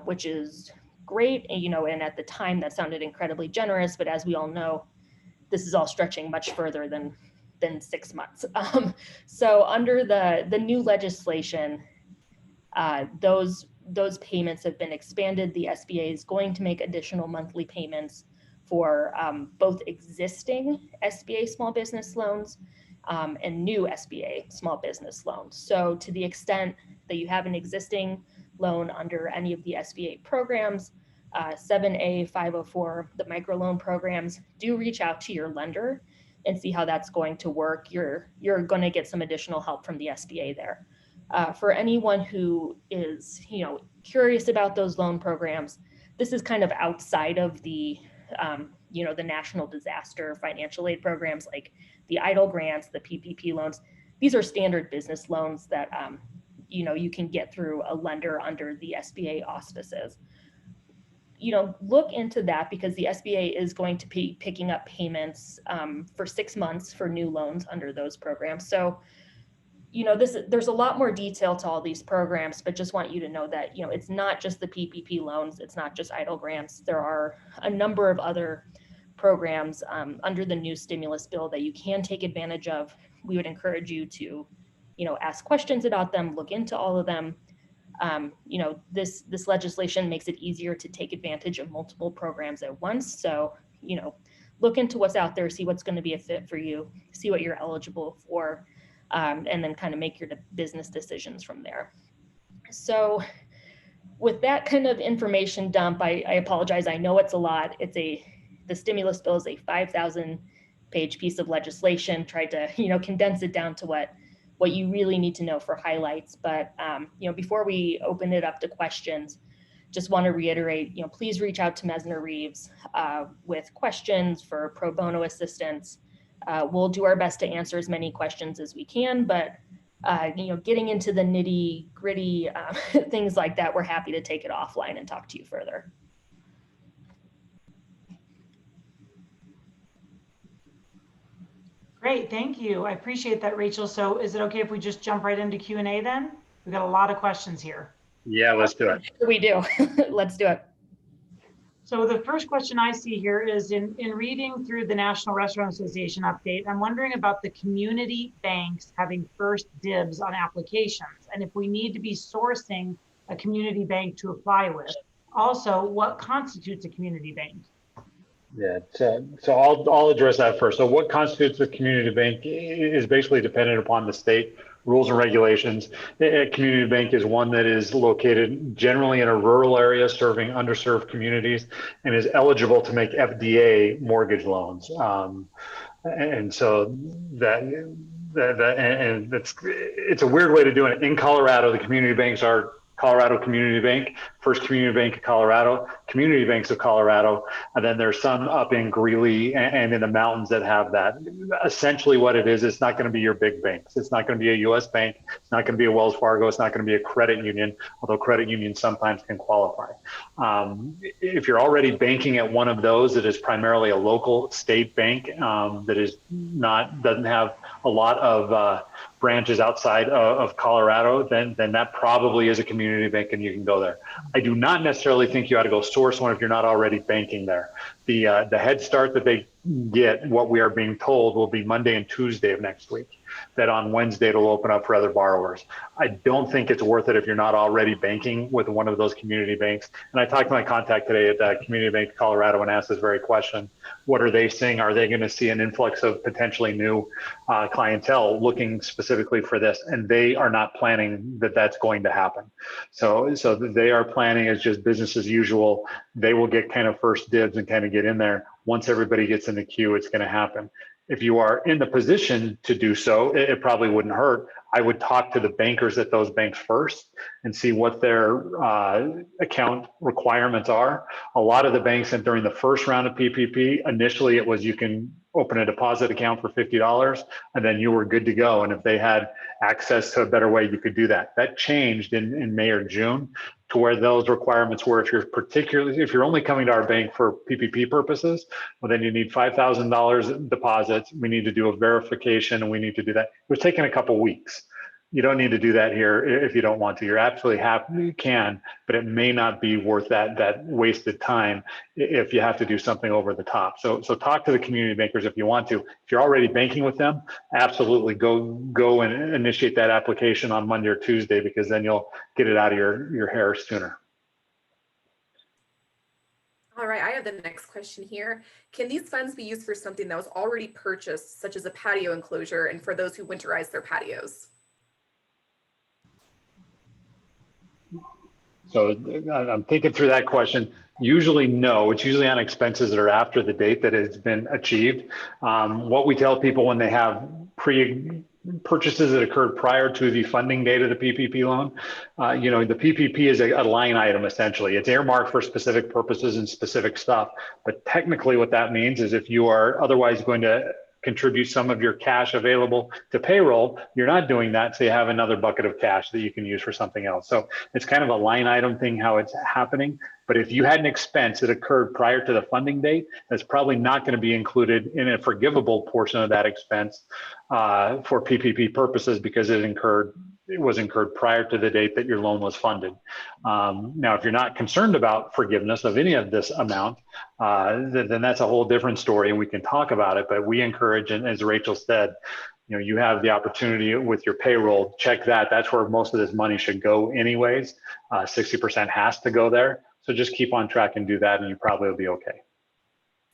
which is great. And at the time that sounded incredibly generous, but as we all know, this is all stretching much further than 6 months. So under the new legislation, those payments have been expanded. The SBA is going to make additional monthly payments for both existing SBA small business loans and new SBA small business loans. So to the extent that you have an existing loan under any of the SBA programs, 7A, 504, the microloan programs, do reach out to your lender and see how that's going to work. You're going to get some additional help from the SBA there. For anyone who is, curious about those loan programs, this is kind of outside of the, the national disaster financial aid programs like the EIDL grants, the PPP loans. These are standard business loans that, you can get through a lender under the SBA auspices. Look into that because the SBA is going to be picking up payments for 6 months for new loans under those programs. So, there's a lot more detail to all these programs, but just want you to know that, it's not just the PPP loans, it's not just EIDL grants. There are a number of other programs under the new stimulus bill that you can take advantage of. We would encourage you to, ask questions about them, look into all of them. This legislation makes it easier to take advantage of multiple programs at once. So, look into what's out there, see what's going to be a fit for you, see what you're eligible for, and then kind of make your business decisions from there. So with that kind of information dump, I apologize. I know it's a lot. The stimulus bill is a 5,000-page piece of legislation. Tried to, condense it down to what you really need to know for highlights. But, before we open it up to questions, just want to reiterate, please reach out to Messner Reeves with questions for pro bono assistance. We'll do our best to answer as many questions as we can, but, getting into the nitty gritty things like that, we're happy to take it offline and talk to you further. Great, thank you. I appreciate that, Rachel. So is it okay if we just jump right into Q&A then? We've got a lot of questions here. Yeah, let's do it. We do. Let's do it. So the first question I see here is in reading through the National Restaurant Association update, I'm wondering about the community banks having first dibs on applications, and if we need to be sourcing a community bank to apply with. Also, what constitutes a community bank? Yeah, so I'll address that first. So what constitutes a community bank is basically dependent upon the state rules and regulations. A community bank is one that is located generally in a rural area serving underserved communities and is eligible to make FDA mortgage loans. And so it's a weird way to do it. In Colorado, the community banks are Colorado Community Bank, First Community Bank of Colorado, Community Banks of Colorado, and then there's some up in Greeley and in the mountains that have that. Essentially what it is, it's not going to be your big banks. It's not going to be a U.S. bank. It's not going to be a Wells Fargo. It's not going to be a credit union, although credit unions sometimes can qualify. If you're already banking at one of those that is primarily a local state bank that is doesn't have a lot of branches outside of Colorado, then that probably is a community bank and you can go there. I do not necessarily think you ought to go source one if you're not already banking there. The head start that they get, what we are being told, will be Monday and Tuesday of next week. That on Wednesday it'll open up for other borrowers. I don't think it's worth it if you're not already banking with one of those community banks. And I talked to my contact today at Community Bank of Colorado and asked this very question. What are they seeing? Are they going to see an influx of potentially new clientele looking specifically for this? And they are not planning that that's going to happen. So they are planning as just business as usual. They will get kind of first dibs and kind of get in there. Once everybody gets in the queue, it's going to happen. If you are in the position to do so, it probably wouldn't hurt. I would talk to the bankers at those banks first and see what their account requirements are. A lot of the banks, and during the first round of PPP, initially it was you can open a deposit account for $50 and then you were good to go. And if they had access to a better way, you could do that. That changed in May or June to where those requirements were, if you're only coming to our bank for PPP purposes, well, then you need $5,000 deposits. We need to do a verification and we need to do that. It was taking a couple weeks. You don't need to do that here if you don't want to. You're absolutely happy, you can, but it may not be worth that wasted time if you have to do something over the top. So talk to the community bankers if you want to. If you're already banking with them, absolutely go and initiate that application on Monday or Tuesday, because then you'll get it out of your hair sooner. All right, I have the next question here. Can these funds be used for something that was already purchased, such as a patio enclosure, and for those who winterize their patios? So I'm thinking through that question. Usually no, it's usually on expenses that are after the date that it's been achieved. What we tell people when they have purchases that occurred prior to the funding date of the PPP loan, the PPP is a line item essentially. It's earmarked for specific purposes and specific stuff. But technically what that means is if you are otherwise going to contribute some of your cash available to payroll, you're not doing that, so you have another bucket of cash that you can use for something else. So it's kind of a line item thing how it's happening. But if you had an expense that occurred prior to the funding date, that's probably not going to be included in a forgivable portion of that expense for PPP purposes, because it was incurred prior to the date that your loan was funded. Now, if you're not concerned about forgiveness of any of this amount, then that's a whole different story and we can talk about it. But we encourage, and as Rachel said, you have the opportunity with your payroll, check that. That's where most of this money should go anyways. 60% has to go there. So just keep on track and do that and you probably will be okay.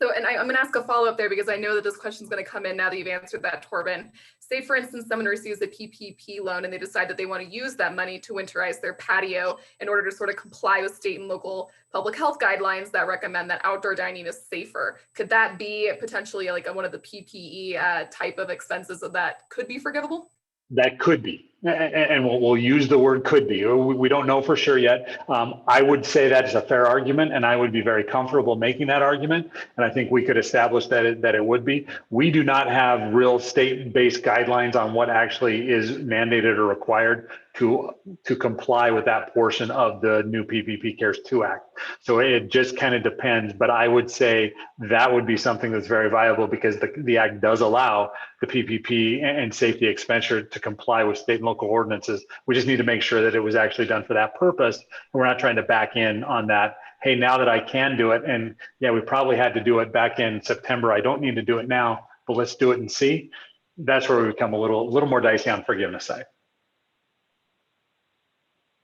So, and I'm going to ask a follow-up there because I know that this question is going to come in now that you've answered that, Torben. Say, for instance, someone receives a PPP loan and they decide that they want to use that money to winterize their patio in order to sort of comply with state and local public health guidelines that recommend that outdoor dining is safer. Could that be potentially like one of the PPE type of expenses that could be forgivable? That could be. And we'll use the word could be. We don't know for sure yet. I would say that is a fair argument, and I would be very comfortable making that argument. And I think we could establish that it would be. We do not have real state-based guidelines on what actually is mandated or required to comply with that portion of the new PPP CARES 2 Act. So it just kind of depends, but I would say that would be something that's very viable because the Act does allow the PPP and safety expenditure to comply with state and local ordinances. We just need to make sure that it was actually done for that purpose. And we're not trying to back in on that. Hey, now that I can do it, and yeah, we probably had to do it back in September. I don't need to do it now, but let's do it and see. That's where we become a little more dicey on forgiveness side.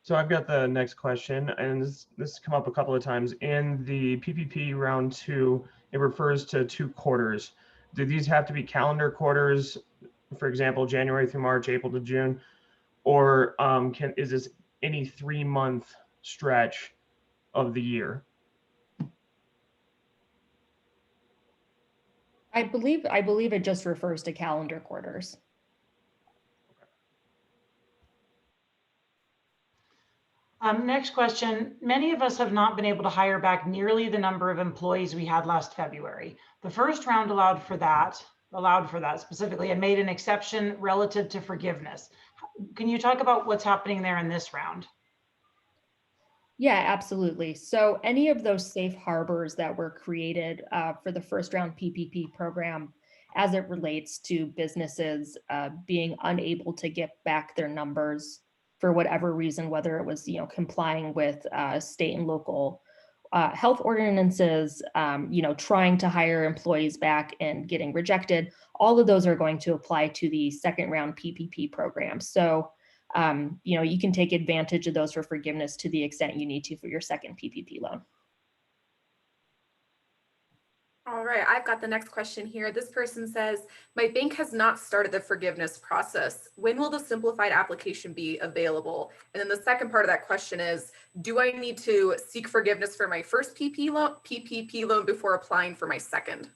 So I've got the next question, and this has come up a couple of times. In the PPP round 2, it refers to 2 quarters. Do these have to be calendar quarters, for example, January through March, April to June, or is this any 3-month stretch of the year? I believe it just refers to calendar quarters. Next question. Many of us have not been able to hire back nearly the number of employees we had last February. The first round allowed for that specifically and made an exception relative to forgiveness. Can you talk about what's happening there in this round? Yeah, absolutely. So any of those safe harbors that were created for the first round PPP program, as it relates to businesses being unable to get back their numbers for whatever reason, whether it was complying with state and local health ordinances, trying to hire employees back and getting rejected, all of those are going to apply to the second round PPP program. So you can take advantage of those for forgiveness to the extent you need to for your second PPP loan. All right, I've got the next question here. This person says, my bank has not started the forgiveness process. When will the simplified application be available? And then the second part of that question is, do I need to seek forgiveness for my first PPP loan before applying for my second?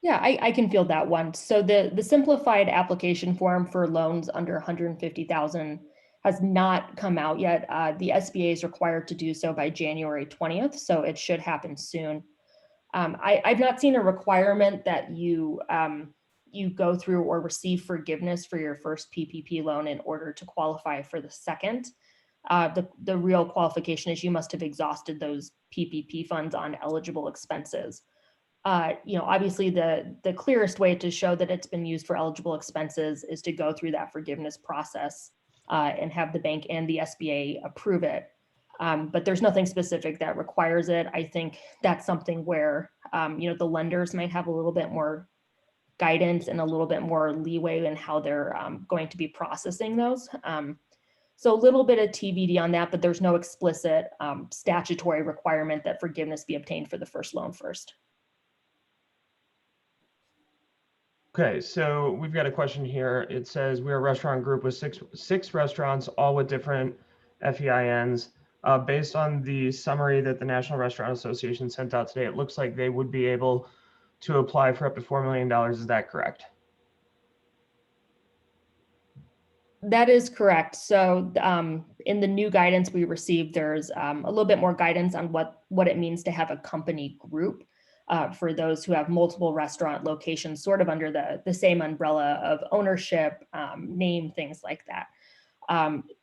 Yeah, I can field that one. So the simplified application form for loans under 150,000 has not come out yet. The SBA is required to do so by January 20th, so it should happen soon. I've not seen a requirement that you go through or receive forgiveness for your first PPP loan in order to qualify for the second. The real qualification is you must have exhausted those PPP funds on eligible expenses. Obviously the clearest way to show that it's been used for eligible expenses is to go through that forgiveness process and have the bank and the SBA approve it. But there's nothing specific that requires it. I think that's something where, the lenders might have a little bit more guidance and a little bit more leeway in how they're going to be processing those. So a little bit of TBD on that, but there's no explicit statutory requirement that forgiveness be obtained for the first loan first. Okay, so we've got a question here. It says we're a restaurant group with six restaurants, all with different FEINs. Based on the summary that the National Restaurant Association sent out today, it looks like they would be able to apply for up to $4 million. Is that correct? That is correct. So in the new guidance we received, there's a little bit more guidance on what it means to have a company group for those who have multiple restaurant locations, sort of under the same umbrella of ownership, name, things like that.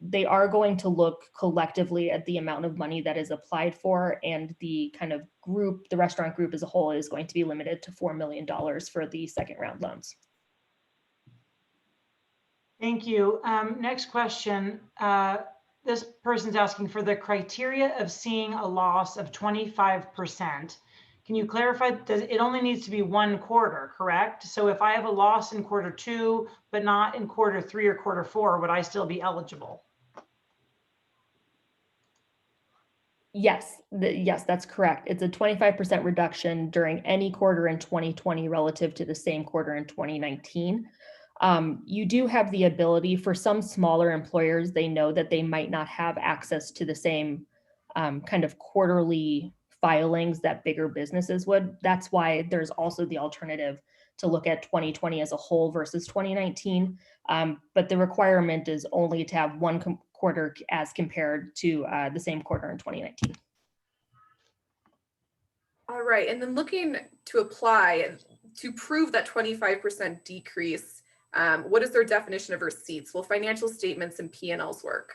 They are going to look collectively at the amount of money that is applied for, and the kind of group, the restaurant group as a whole, is going to be limited to $4 million for the second round loans. Thank you. Next question. This person's asking for the criteria of seeing a loss of 25%. Can you clarify? It only needs to be one quarter, correct? So if I have a loss in quarter 2, but not in quarter 3 or quarter 4, would I still be eligible? Yes, yes, that's correct. It's a 25% reduction during any quarter in 2020 relative to the same quarter in 2019. You do have the ability for some smaller employers, they know that they might not have access to the same kind of quarterly filings that bigger businesses would. That's why there's also the alternative to look at 2020 as a whole versus 2019. But the requirement is only to have one quarter as compared to the same quarter in 2019. All right, and then looking to apply to prove that 25% decrease, what is their definition of receipts? Will financial statements and P&Ls work?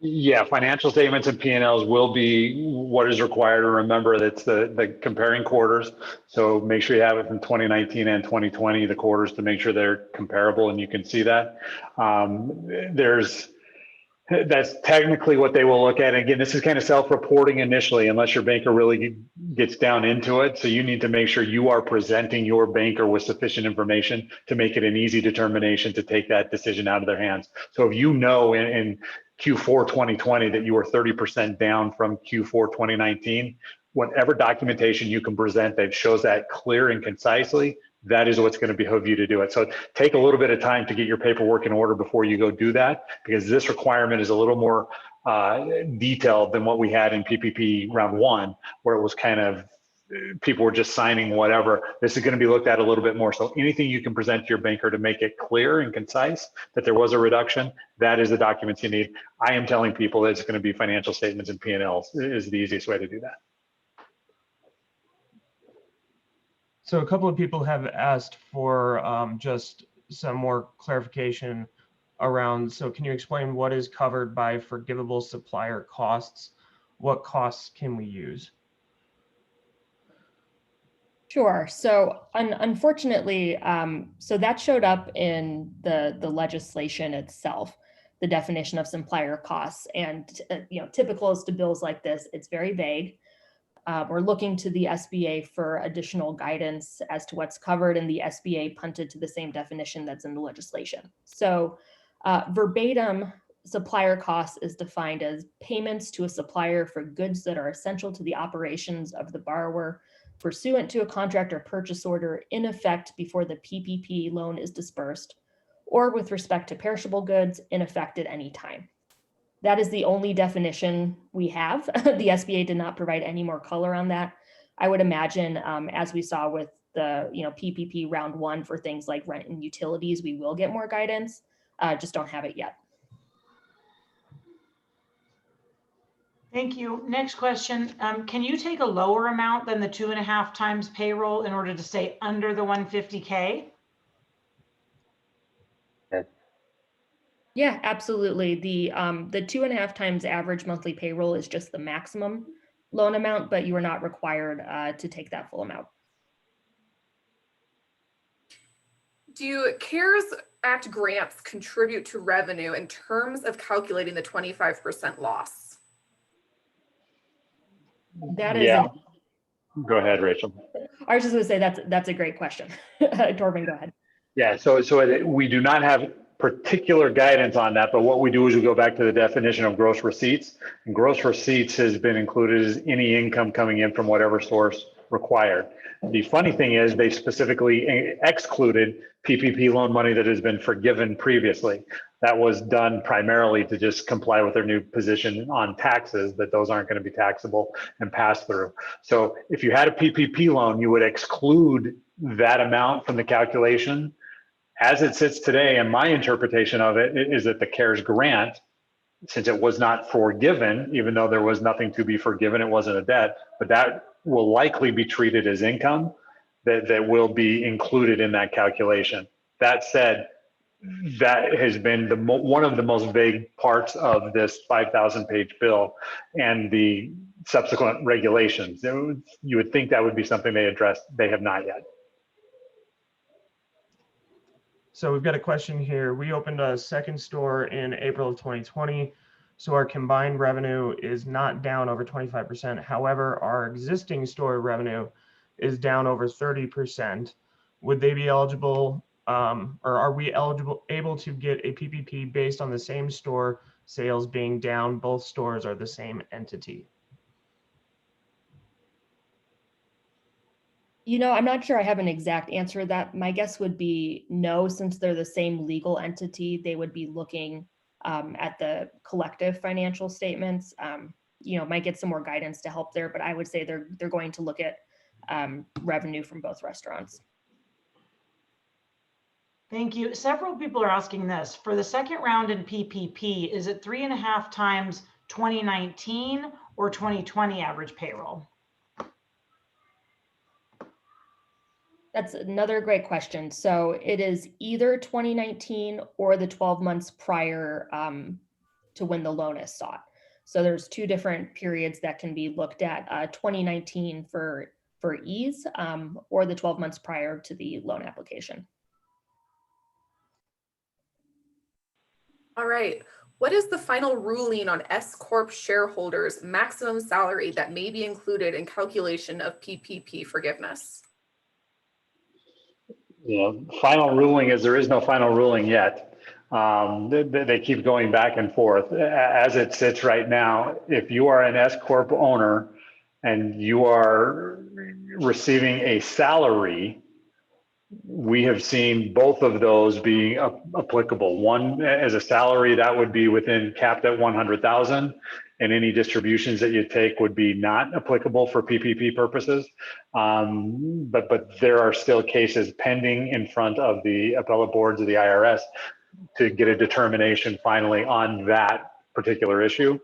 Yeah, financial statements and P&Ls will be what is required. And remember, that's the comparing quarters. So make sure you have it from 2019 and 2020, the quarters, to make sure they're comparable and you can see that. That's technically what they will look at. And again, this is kind of self-reporting initially, unless your banker really gets down into it. So you need to make sure you are presenting your banker with sufficient information to make it an easy determination to take that decision out of their hands. So if you know in Q4 2020 that you were 30% down from Q4 2019, whatever documentation you can present that shows that clear and concisely, that is what's going to behoove you to do it. So take a little bit of time to get your paperwork in order before you go do that, because this requirement is a little more detailed than what we had in PPP round 1, where it was kind of people were just signing whatever. This is going to be looked at a little bit more. So anything you can present to your banker to make it clear and concise that there was a reduction, that is the documents you need. I am telling people that it's going to be financial statements and P&Ls is the easiest way to do that. So a couple of people have asked for just some more clarification around, so can you explain what is covered by forgivable supplier costs? What costs can we use? Sure. So unfortunately, so that showed up in the legislation itself, the definition of supplier costs. And typical as to bills like this, it's very vague. We're looking to the SBA for additional guidance as to what's covered, and the SBA punted to the same definition that's in the legislation. So verbatim, supplier costs is defined as payments to a supplier for goods that are essential to the operations of the borrower pursuant to a contract or purchase order in effect before the PPP loan is dispersed, or with respect to perishable goods in effect at any time. That is the only definition we have. The SBA did not provide any more color on that. I would imagine, as we saw with the PPP round 1 for things like rent and utilities, we will get more guidance. Just don't have it yet. Thank you. Next question. Can you take a lower amount than the 2.5 times payroll in order to stay under the 150K? Yeah, absolutely. The 2.5 times average monthly payroll is just the maximum loan amount, but you are not required to take that full amount. Do CARES Act grants contribute to revenue in terms of calculating the 25% loss? That is, Yeah. Go ahead, Rachel. I was just going to say that's a great question. Torben, go ahead. Yeah, so we do not have particular guidance on that, but what we do is we go back to the definition of gross receipts. And gross receipts has been included as any income coming in from whatever source required. The funny thing is they specifically excluded PPP loan money that has been forgiven previously. That was done primarily to just comply with their new position on taxes, that those aren't going to be taxable and pass through. So if you had a PPP loan, you would exclude that amount from the calculation. As it sits today, and my interpretation of it is that the CARES grant, since it was not forgiven, even though there was nothing to be forgiven, it wasn't a debt, but that will likely be treated as income that will be included in that calculation. That said, that has been one of the most vague parts of this 5,000-page bill and the subsequent regulations. You would think that would be something they addressed. They have not yet. So we've got a question here. We opened a second store in April of 2020. So our combined revenue is not down over 25%. However, our existing store revenue is down over 30%. Would they be eligible, or are we able to get a PPP based on the same store sales being down? Both stores are the same entity. I'm not sure I have an exact answer to that. My guess would be no, since they're the same legal entity, they would be looking at the collective financial statements. Might get some more guidance to help there, but I would say they're going to look at revenue from both restaurants. Thank you. Several people are asking this. For the second round in PPP, is it 3.5 times 2019 or 2020 average payroll? That's another great question. So it is either 2019 or the 12 months prior to when the loan is sought. So there's two different periods that can be looked at, 2019 for ease, or the 12 months prior to the loan application. All right. What is the final ruling on S Corp shareholders' maximum salary that may be included in calculation of PPP forgiveness? Final ruling is there is no final ruling yet. They keep going back and forth. As it sits right now, if you are an S Corp owner and you are receiving a salary, we have seen both of those being applicable. One as a salary that would be capped at 100,000, and any distributions that you take would be not applicable for PPP purposes. But there are still cases pending in front of the appellate boards of the IRS to get a determination finally on that particular issue.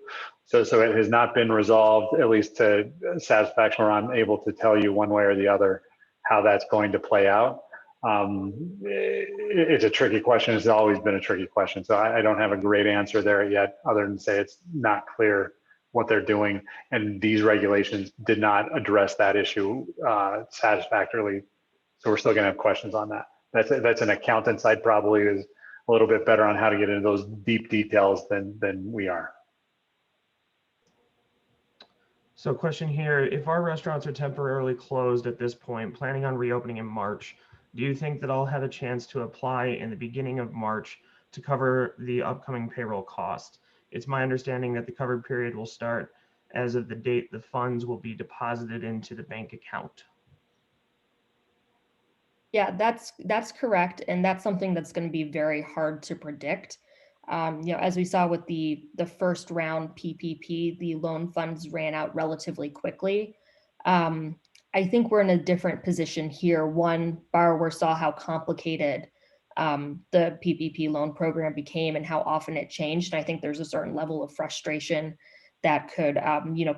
So it has not been resolved, at least to satisfaction where I'm able to tell you one way or the other how that's going to play out. It's a tricky question. It's always been a tricky question. So I don't have a great answer there yet, other than say it's not clear what they're doing. And these regulations did not address that issue satisfactorily. So we're still going to have questions on that. That's an accountant side probably is a little bit better on how to get into those deep details than we are. So question here, if our restaurants are temporarily closed at this point, planning on reopening in March, do you think that I'll have a chance to apply in the beginning of March to cover the upcoming payroll cost? It's my understanding that the covered period will start as of the date the funds will be deposited into the bank account. Yeah, that's correct. And that's something that's going to be very hard to predict. As we saw with the first round PPP, the loan funds ran out relatively quickly. I think we're in a different position here. One, borrowers saw how complicated the PPP loan program became and how often it changed. And I think there's a certain level of frustration that could,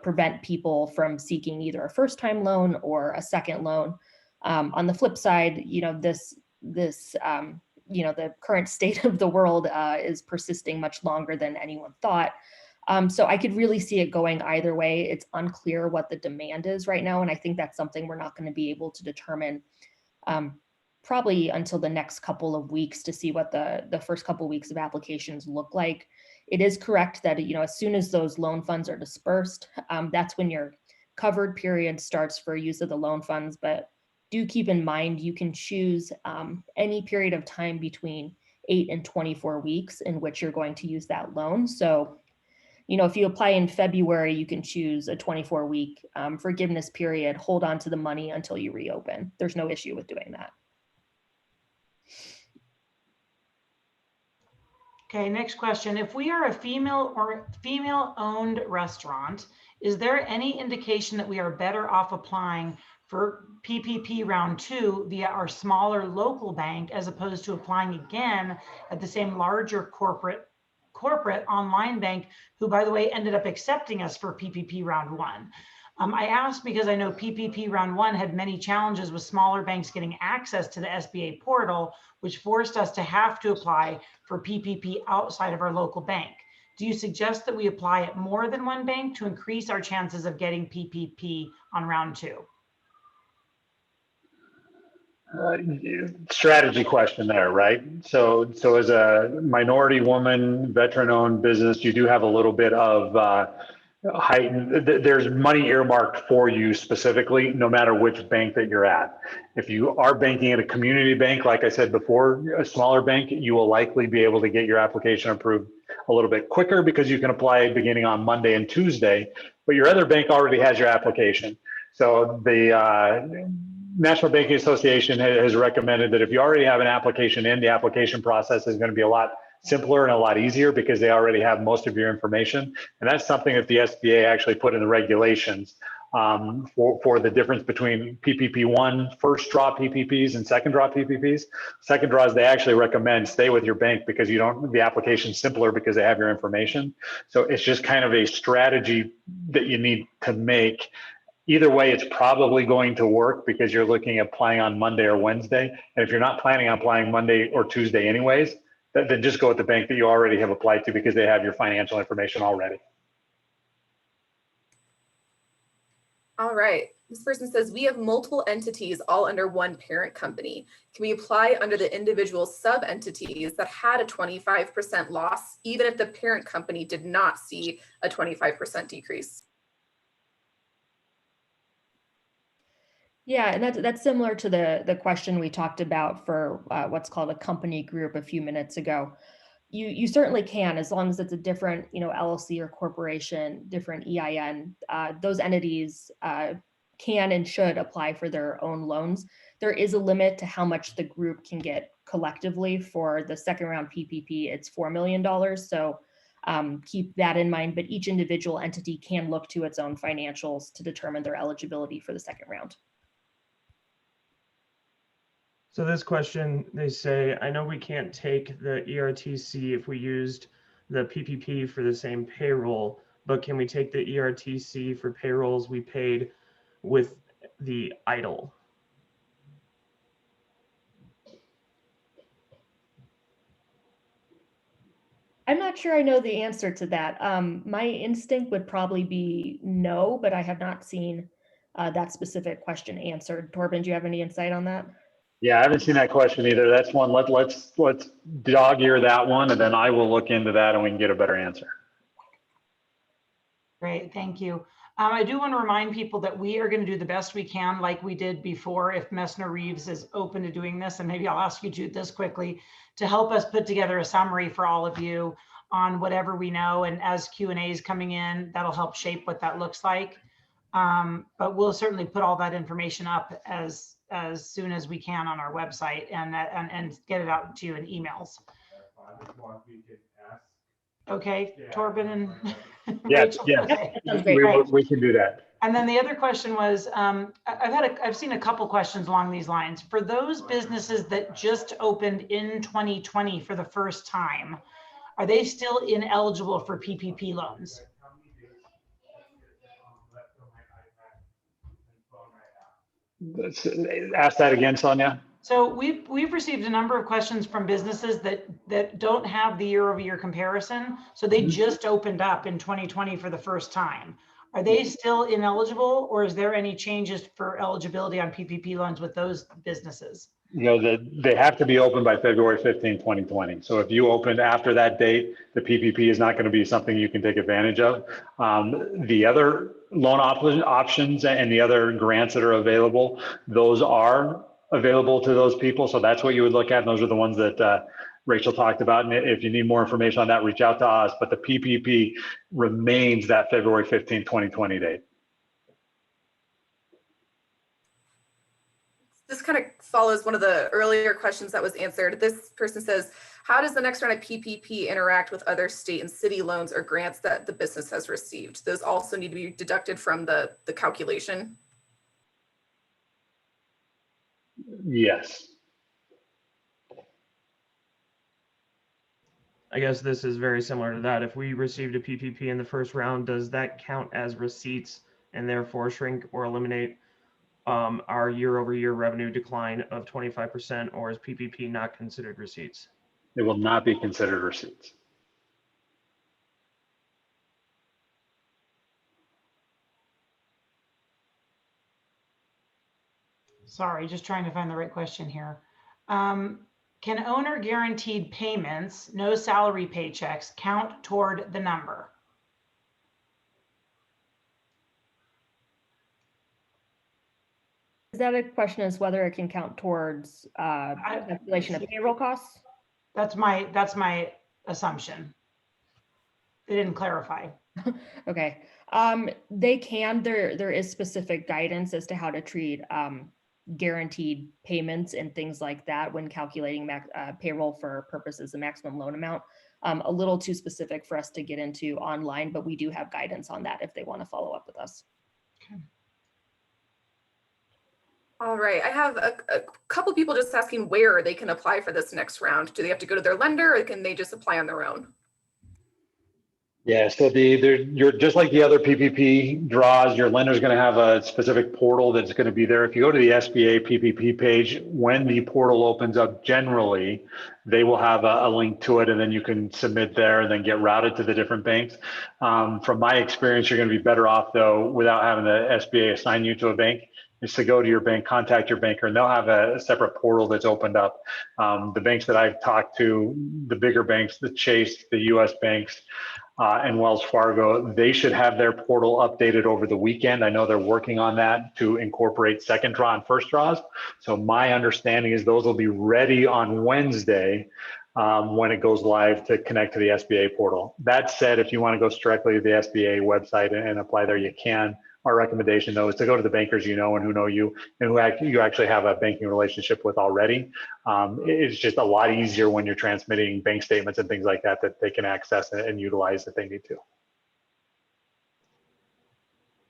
prevent people from seeking either a first-time loan or a second loan. On the flip side, the current state of the world is persisting much longer than anyone thought. So I could really see it going either way. It's unclear what the demand is right now. And I think that's something we're not going to be able to determine probably until the next couple of weeks to see what the first couple of weeks of applications look like. It is correct that, as soon as those loan funds are dispersed, that's when your covered period starts for use of the loan funds. But do keep in mind, you can choose any period of time between 8 and 24 weeks in which you're going to use that loan. So if you apply in February, you can choose a 24-week forgiveness period, hold on to the money until you reopen. There's no issue with doing that. Okay, next question. If we are a female-owned restaurant, is there any indication that we are better off applying for PPP round 2 via our smaller local bank as opposed to applying again at the same larger corporate online bank, who, by the way, ended up accepting us for PPP round 1? I asked because I know PPP round 1 had many challenges with smaller banks getting access to the SBA portal, which forced us to have to apply for PPP outside of our local bank. Do you suggest that we apply at more than one bank to increase our chances of getting PPP on round 2? Strategy question there, right? So as a minority woman, veteran-owned business, you do have a little bit of there's money earmarked for you specifically, no matter which bank that you're at. If you are banking at a community bank, like I said before, a smaller bank, you will likely be able to get your application approved a little bit quicker because you can apply beginning on Monday and Tuesday, but your other bank already has your application. So the National Banking Association has recommended that if you already have an application in, the application process is going to be a lot simpler and a lot easier because they already have most of your information. And that's something that the SBA actually put in the regulations for the difference between PPP1 first draw PPPs and second draw PPPs. Second draws, they actually recommend stay with your bank because the application's simpler because they have your information. So it's just kind of a strategy that you need to make. Either way, it's probably going to work because you're looking at applying on Monday or Wednesday. And if you're not planning on applying Monday or Tuesday anyways, then just go with the bank that you already have applied to because they have your financial information already. All right. This person says, we have multiple entities all under one parent company. Can we apply under the individual sub-entities that had a 25% loss, even if the parent company did not see a 25% decrease? Yeah, and that's similar to the question we talked about for what's called a company group a few minutes ago. You certainly can, as long as it's a different, LLC or corporation, different EIN. Those entities can and should apply for their own loans. There is a limit to how much the group can get collectively. For the second round PPP, it's $4 million. So keep that in mind. But each individual entity can look to its own financials to determine their eligibility for the second round. So this question, they say, I know we can't take the ERTC if we used the PPP for the same payroll, but can we take the ERTC for payrolls we paid with the EIDL? I'm not sure I know the answer to that. My instinct would probably be no, but I have not seen that specific question answered. Torben, do you have any insight on that? Yeah, I haven't seen that question either. That's one. Let's dog ear that one, and then I will look into that, and we can get a better answer. Great, thank you. I do want to remind people that we are going to do the best we can, like we did before. If Messner Reeves is open to doing this, and maybe I'll ask you to do this quickly, to help us put together a summary for all of you on whatever we know. And as Q&A is coming in, that'll help shape what that looks like. But we'll certainly put all that information up as soon as we can on our website and get it out to you in emails. Okay, Torben and Yeah, Rachel. yeah, Okay. Sounds great. we can do that. And then the other question was, I've seen a couple questions along these lines. For those businesses that just opened in 2020 for the first time, are they still ineligible for PPP loans? Ask that again, Sonia. So we've received a number of questions from businesses that don't have the year-over-year comparison. So they just opened up in 2020 for the first time. Are they still ineligible, or is there any changes for eligibility on PPP loans with those businesses? You know, they have to be open by February 15, 2020. So if you opened after that date, the PPP is not going to be something you can take advantage of. The other loan options and the other grants that are available, those are available to those people. So that's what you would look at. And those are the ones that Rachel talked about. And if you need more information on that, reach out to us. But the PPP remains that February 15, 2020 date. This kind of follows one of the earlier questions that was answered. This person says, how does the next round of PPP interact with other state and city loans or grants that the business has received? Those also need to be deducted from the calculation? Yes. I guess this is very similar to that. If we received a PPP in the first round, does that count as receipts and therefore shrink or eliminate our year-over-year revenue decline of 25%, or is PPP not considered receipts? It will not be considered receipts. Sorry, just trying to find the right question here. Can owner guaranteed payments, no salary paychecks, count toward the number? Is that a question as whether it can count towards calculation of payroll costs? That's my assumption. They didn't clarify. Okay. They can. There is specific guidance as to how to treat guaranteed payments and things like that when calculating payroll for purposes of maximum loan amount. A little too specific for us to get into online, but we do have guidance on that if they want to follow up with us. Okay. All right, I have a couple people just asking where they can apply for this next round. Do they have to go to their lender, or can they just apply on their own? Yeah, so you're just like the other PPP draws, your lender's going to have a specific portal that's going to be there. If you go to the SBA PPP page, when the portal opens up, generally, they will have a link to it, and then you can submit there and then get routed to the different banks. From my experience, you're going to be better off, though, without having the SBA assign you to a bank, is to go to your bank, contact your banker, and they'll have a separate portal that's opened up. The banks that I've talked to, the bigger banks, the Chase, the US banks, and Wells Fargo, they should have their portal updated over the weekend. I know they're working on that to incorporate second draw and first draws. So my understanding is those will be ready on Wednesday when it goes live to connect to the SBA portal. That said, if you want to go directly to the SBA website and apply there, you can. Our recommendation, though, is to go to the bankers you know and who know you and who you actually have a banking relationship with already. It's just a lot easier when you're transmitting bank statements and things like that they can access and utilize if they need to.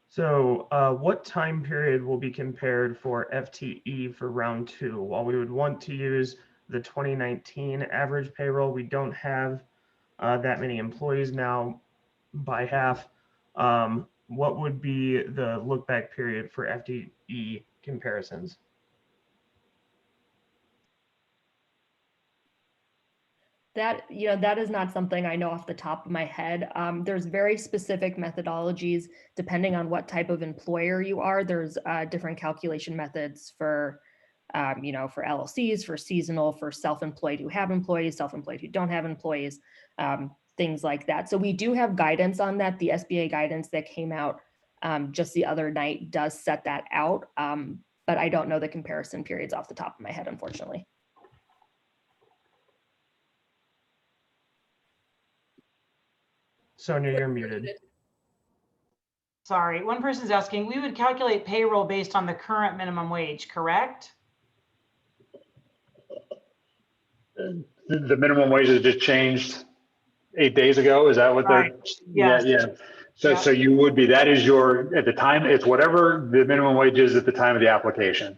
So what time period will be compared for FTE for round 2? While we would want to use the 2019 average payroll, we don't have that many employees now by half. What would be the look back period for FTE comparisons? That is not something I know off the top of my head. There's very specific methodologies depending on what type of employer you are. There's different calculation methods for for LLCs, for seasonal, for self-employed who have employees, self-employed who don't have employees, things like that. So we do have guidance on that. The SBA guidance that came out just the other night does set that out, but I don't know the comparison periods off the top of my head, unfortunately. Sonia, you're muted. Sorry, one person's asking, we would calculate payroll based on the current minimum wage, correct? The minimum wage has just changed 8 days ago. Is that what Right. they're? Yes. Yeah. So, Yeah. so you would be, that is your, at the time, it's whatever the minimum wage is at the time of the application.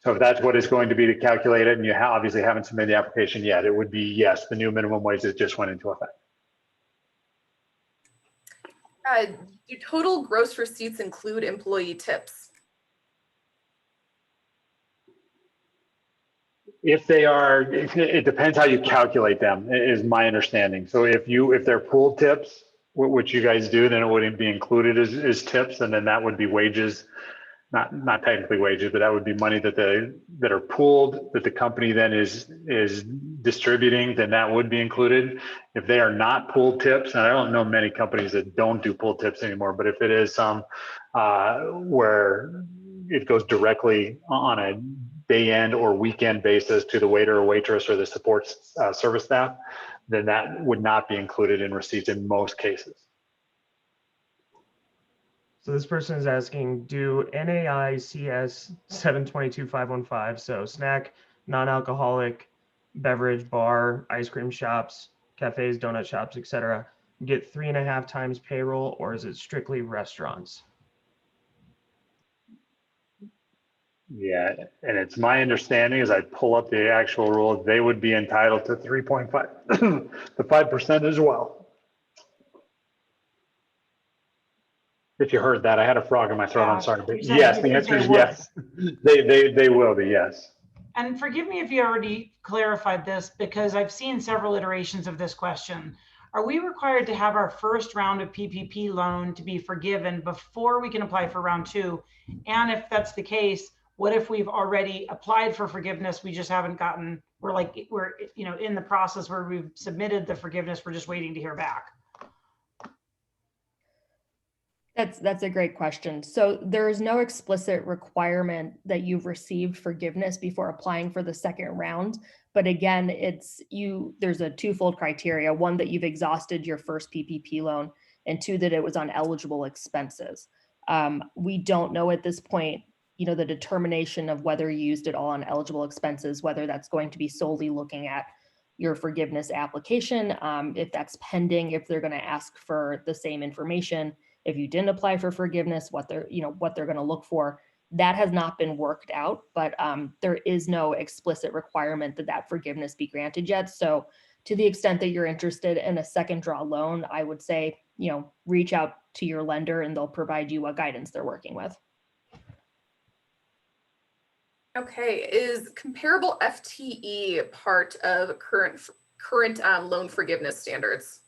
So if that's what it's going to be to calculate it, and you obviously haven't submitted the application yet, it would be, yes, the new minimum wage that just went into effect. Do total gross receipts include employee tips? If they are, it depends how you calculate them, is my understanding. So if they're pooled tips, which you guys do, then it wouldn't be included as tips, and then that would be wages, not technically wages, but that would be money that are pooled, that the company then is distributing, then that would be included. If they are not pooled tips, and I don't know many companies that don't do pooled tips anymore, but if it is some where it goes directly on a day end or weekend basis to the waiter or waitress or the support service staff, then that would not be included in receipts in most cases. So this person is asking, do NAICS 722-515, so snack, non-alcoholic beverage, bar, ice cream shops, cafes, donut shops, etc., get 3.5 times payroll, or is it strictly restaurants? Yeah, and it's my understanding as I pull up the actual rule, they would be entitled to 3.5 to 5% as well. If you heard that, I had a frog in my throat. I'm sorry, but yes, the answer is yes. They will be, yes. And forgive me if you already clarified this, because I've seen several iterations of this question. Are we required to have our first round of PPP loan to be forgiven before we can apply for round 2? And if that's the case, what if we've already applied for forgiveness, we just haven't gotten, we're in the process where we've submitted the forgiveness, we're just waiting to hear back? That's a great question. So there is no explicit requirement that you've received forgiveness before applying for the second round. But again, there's a twofold criteria: one, that you've exhausted your first PPP loan, and two, that it was on eligible expenses. We don't know at this point, the determination of whether you used it all on eligible expenses, whether that's going to be solely looking at your forgiveness application, if that's pending, if they're going to ask for the same information. If you didn't apply for forgiveness, what they're going to look for. That has not been worked out, but there is no explicit requirement that forgiveness be granted yet. So to the extent that you're interested in a second draw loan, I would say, reach out to your lender and they'll provide you what guidance they're working with. Okay, is comparable FTE part of current loan forgiveness standards?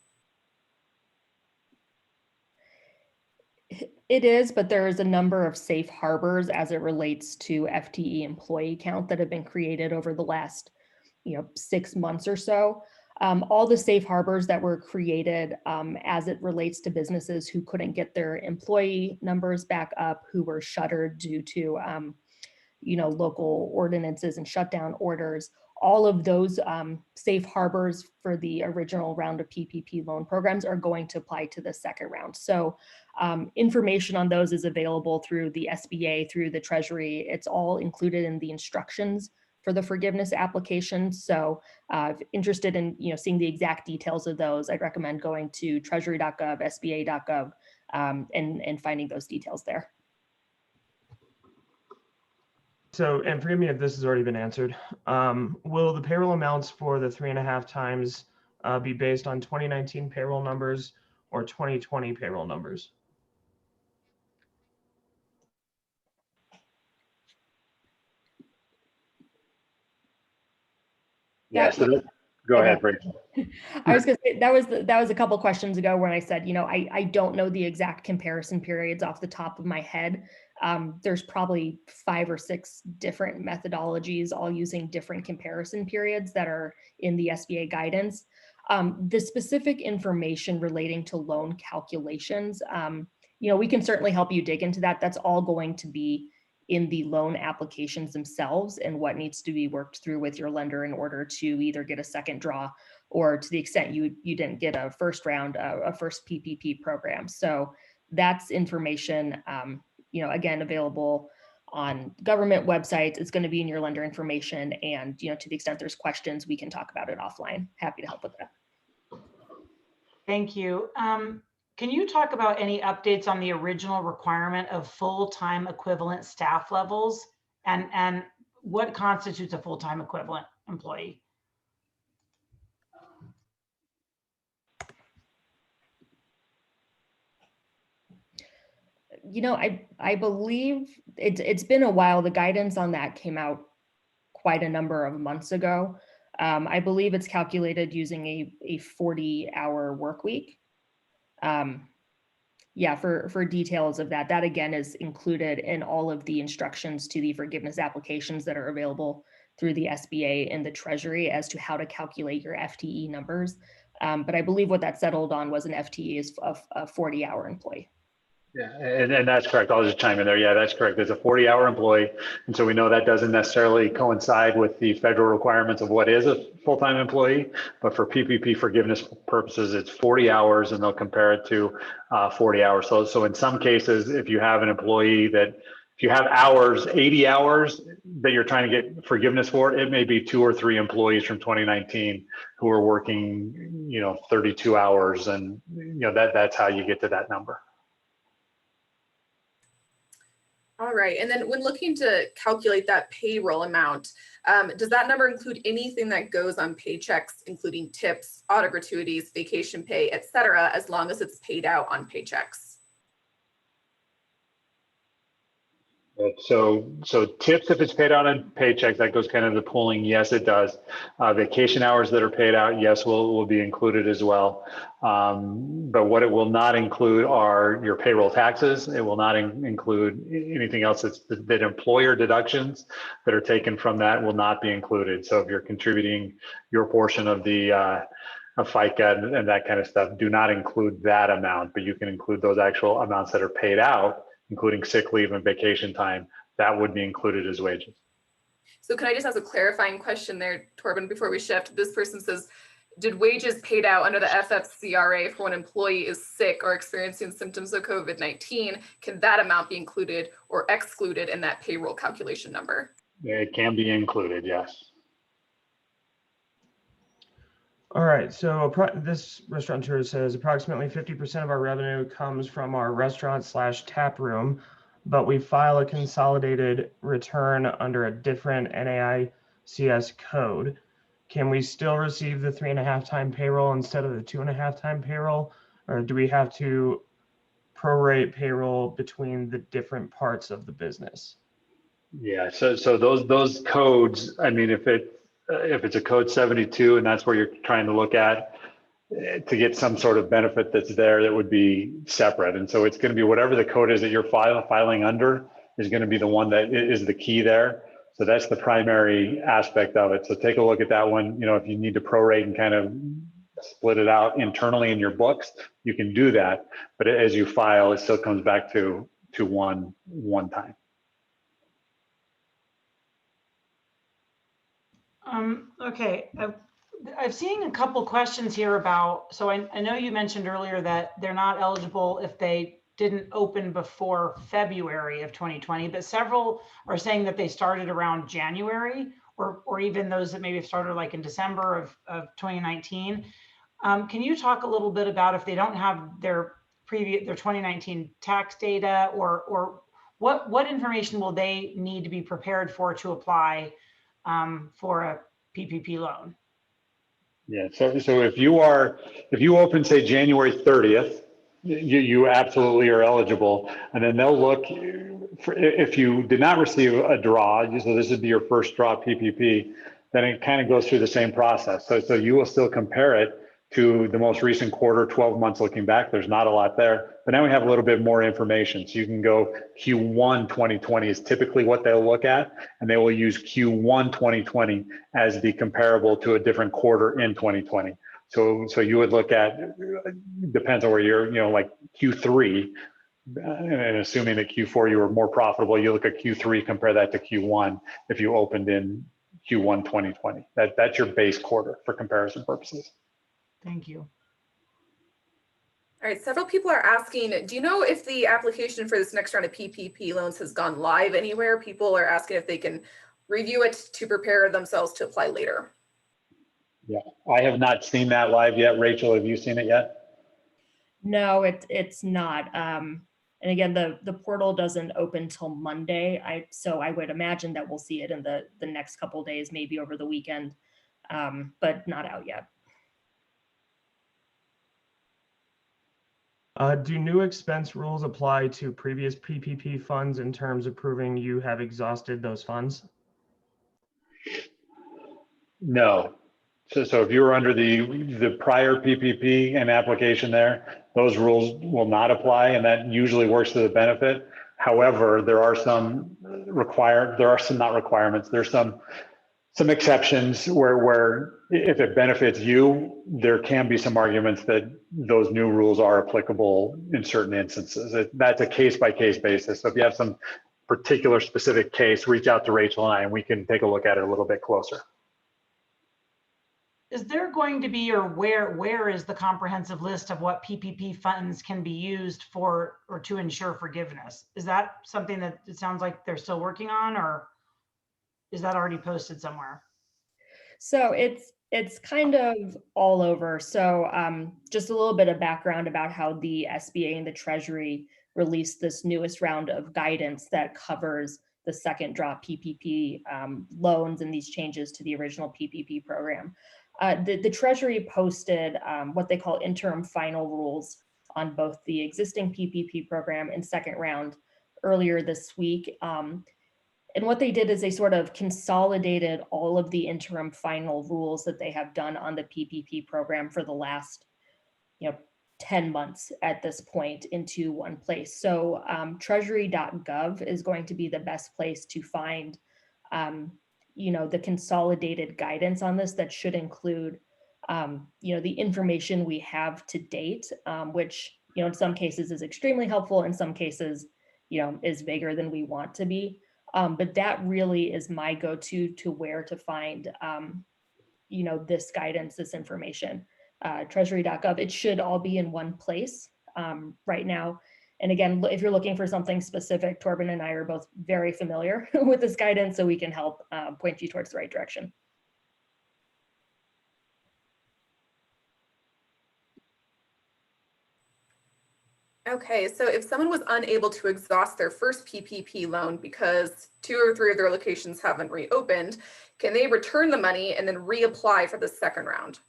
It is, but there is a number of safe harbors as it relates to FTE employee count that have been created over the last, 6 months or so. All the safe harbors that were created as it relates to businesses who couldn't get their employee numbers back up, who were shuttered due to, local ordinances and shutdown orders. All of those safe harbors for the original round of PPP loan programs are going to apply to the second round. So information on those is available through the SBA, through the Treasury. It's all included in the instructions for the forgiveness application. So if interested in seeing the exact details of those, I'd recommend going to treasury.gov, sba.gov, and finding those details there. So, and forgive me if this has already been answered. Will the payroll amounts for the 3.5 times be based on 2019 payroll numbers or 2020 payroll numbers? Yeah, so go ahead, Rachel. I was going to say that was a couple questions ago when I said, I don't know the exact comparison periods off the top of my head. There's probably 5 or 6 different methodologies, all using different comparison periods that are in the SBA guidance. The specific information relating to loan calculations, we can certainly help you dig into that. That's all going to be in the loan applications themselves and what needs to be worked through with your lender in order to either get a second draw, or to the extent you didn't get a first round, a first PPP program. So that's information, again, available on government websites. It's going to be in your lender information. And, to the extent there's questions, we can talk about it offline. Happy to help with that. Thank you. Can you talk about any updates on the original requirement of full-time equivalent staff levels and what constitutes a full-time equivalent employee? You know, I believe it's been a while. The guidance on that came out quite a number of months ago. I believe it's calculated using a 40-hour work week. Yeah, for details of that, that again is included in all of the instructions to the forgiveness applications that are available through the SBA and the Treasury as to how to calculate your FTE numbers. But I believe what that settled on was an FTE is a 40-hour employee. Yeah, and that's correct. I'll just chime in there. Yeah, that's correct. There's a 40-hour employee. And so we know that doesn't necessarily coincide with the federal requirements of what is a full-time employee, but for PPP forgiveness purposes, it's 40 hours and they'll compare it to 40 hours. So in some cases, if you have an employee that, if you have hours, 80 hours that you're trying to get forgiveness for, it may be 2 or 3 employees from 2019 who are working, 32 hours. And, that's how you get to that number. All right, and then when looking to calculate that payroll amount, does that number include anything that goes on paychecks, including tips, auto gratuities, vacation pay, et cetera, as long as it's paid out on paychecks? So tips, if it's paid out on paychecks, that goes kind of the pooling. Yes, it does. Vacation hours that are paid out, yes, will be included as well. But what it will not include are your payroll taxes. It will not include anything else that employer deductions that are taken from that will not be included. So if you're contributing your portion of the of FICA and that kind of stuff, do not include that amount, but you can include those actual amounts that are paid out, including sick leave and vacation time, that would be included as wages. So can I just ask a clarifying question there, Torben, before we shift? This person says, did wages paid out under the FFCRA for when an employee is sick or experiencing symptoms of COVID-19, can that amount be included or excluded in that payroll calculation number? It can be included, yes. All right, so this restaurateur says approximately 50% of our revenue comes from our restaurant/tap room, but we file a consolidated return under a different NAICS code. Can we still receive the 3.5 time payroll instead of the 2.5 time payroll, or do we have to prorate payroll between the different parts of the business? Yeah, so those codes, I mean, if it's a code 72 and that's where you're trying to look at to get some sort of benefit that's there, that would be separate. And so it's going to be whatever the code is that you're filing under is going to be the one that is the key there. So that's the primary aspect of it. So take a look at that one. If you need to prorate and kind of split it out internally in your books, you can do that. But as you file, it still comes back to one time. Okay, I've seen a couple questions here about, so I know you mentioned earlier that they're not eligible if they didn't open before February of 2020, but several are saying that they started around January or even those that maybe have started like in December of 2019. Can you talk a little bit about if they don't have their 2019 tax data or what information will they need to be prepared for to apply for a PPP loan? Yeah, so if you open, say, January 30th, you absolutely are eligible. And then they'll look for, if you did not receive a draw, so this would be your first draw PPP, then it kind of goes through the same process. So you will still compare it to the most recent quarter, 12 months looking back. There's not a lot there, but now we have a little bit more information. So you can go Q1 2020 is typically what they'll look at, and they will use Q1 2020 as the comparable to a different quarter in 2020. So you would look at, depends on where you're, like Q3, and assuming that Q4 you were more profitable, you look at Q3, compare that to Q1 if you opened in Q1 2020. That's your base quarter for comparison purposes. Thank you. All right, several people are asking, do you know if the application for this next round of PPP loans has gone live anywhere? People are asking if they can review it to prepare themselves to apply later. Yeah, I have not seen that live yet. Rachel, have you seen it yet? No, it's not. And again, the portal doesn't open till Monday. So I would imagine that we'll see it in the next couple of days, maybe over the weekend, but not out yet. Do new expense rules apply to previous PPP funds in terms of proving you have exhausted those funds? No. So if you were under the prior PPP and application there, those rules will not apply, and that usually works to the benefit. However, there are some not requirements. There's some exceptions where if it benefits you, there can be some arguments that those new rules are applicable in certain instances. That's a case-by-case basis. So if you have some particular specific case, reach out to Rachel and I, and we can take a look at it a little bit closer. Is there going to be, or where is the comprehensive list of what PPP funds can be used for or to ensure forgiveness? Is that something that it sounds like they're still working on, or is that already posted somewhere? So it's kind of all over. So just a little bit of background about how the SBA and the Treasury released this newest round of guidance that covers the second drop PPP loans and these changes to the original PPP program. The Treasury posted what they call interim final rules on both the existing PPP program and second round earlier this week. And what they did is they sort of consolidated all of the interim final rules that they have done on the PPP program for the last, 10 months at this point into one place. So treasury.gov is going to be the best place to find the consolidated guidance on this that should include, the information we have to date, which, in some cases is extremely helpful. In some cases, is bigger than we want to be. But that really is my go-to to where to find, this guidance, this information, treasury.gov. It should all be in one place right now. And again, if you're looking for something specific, Torben and I are both very familiar with this guidance, so we can help point you towards the right direction. Okay, so if someone was unable to exhaust their first PPP loan because 2 or 3 of their locations haven't reopened, can they return the money and then reapply for the second round?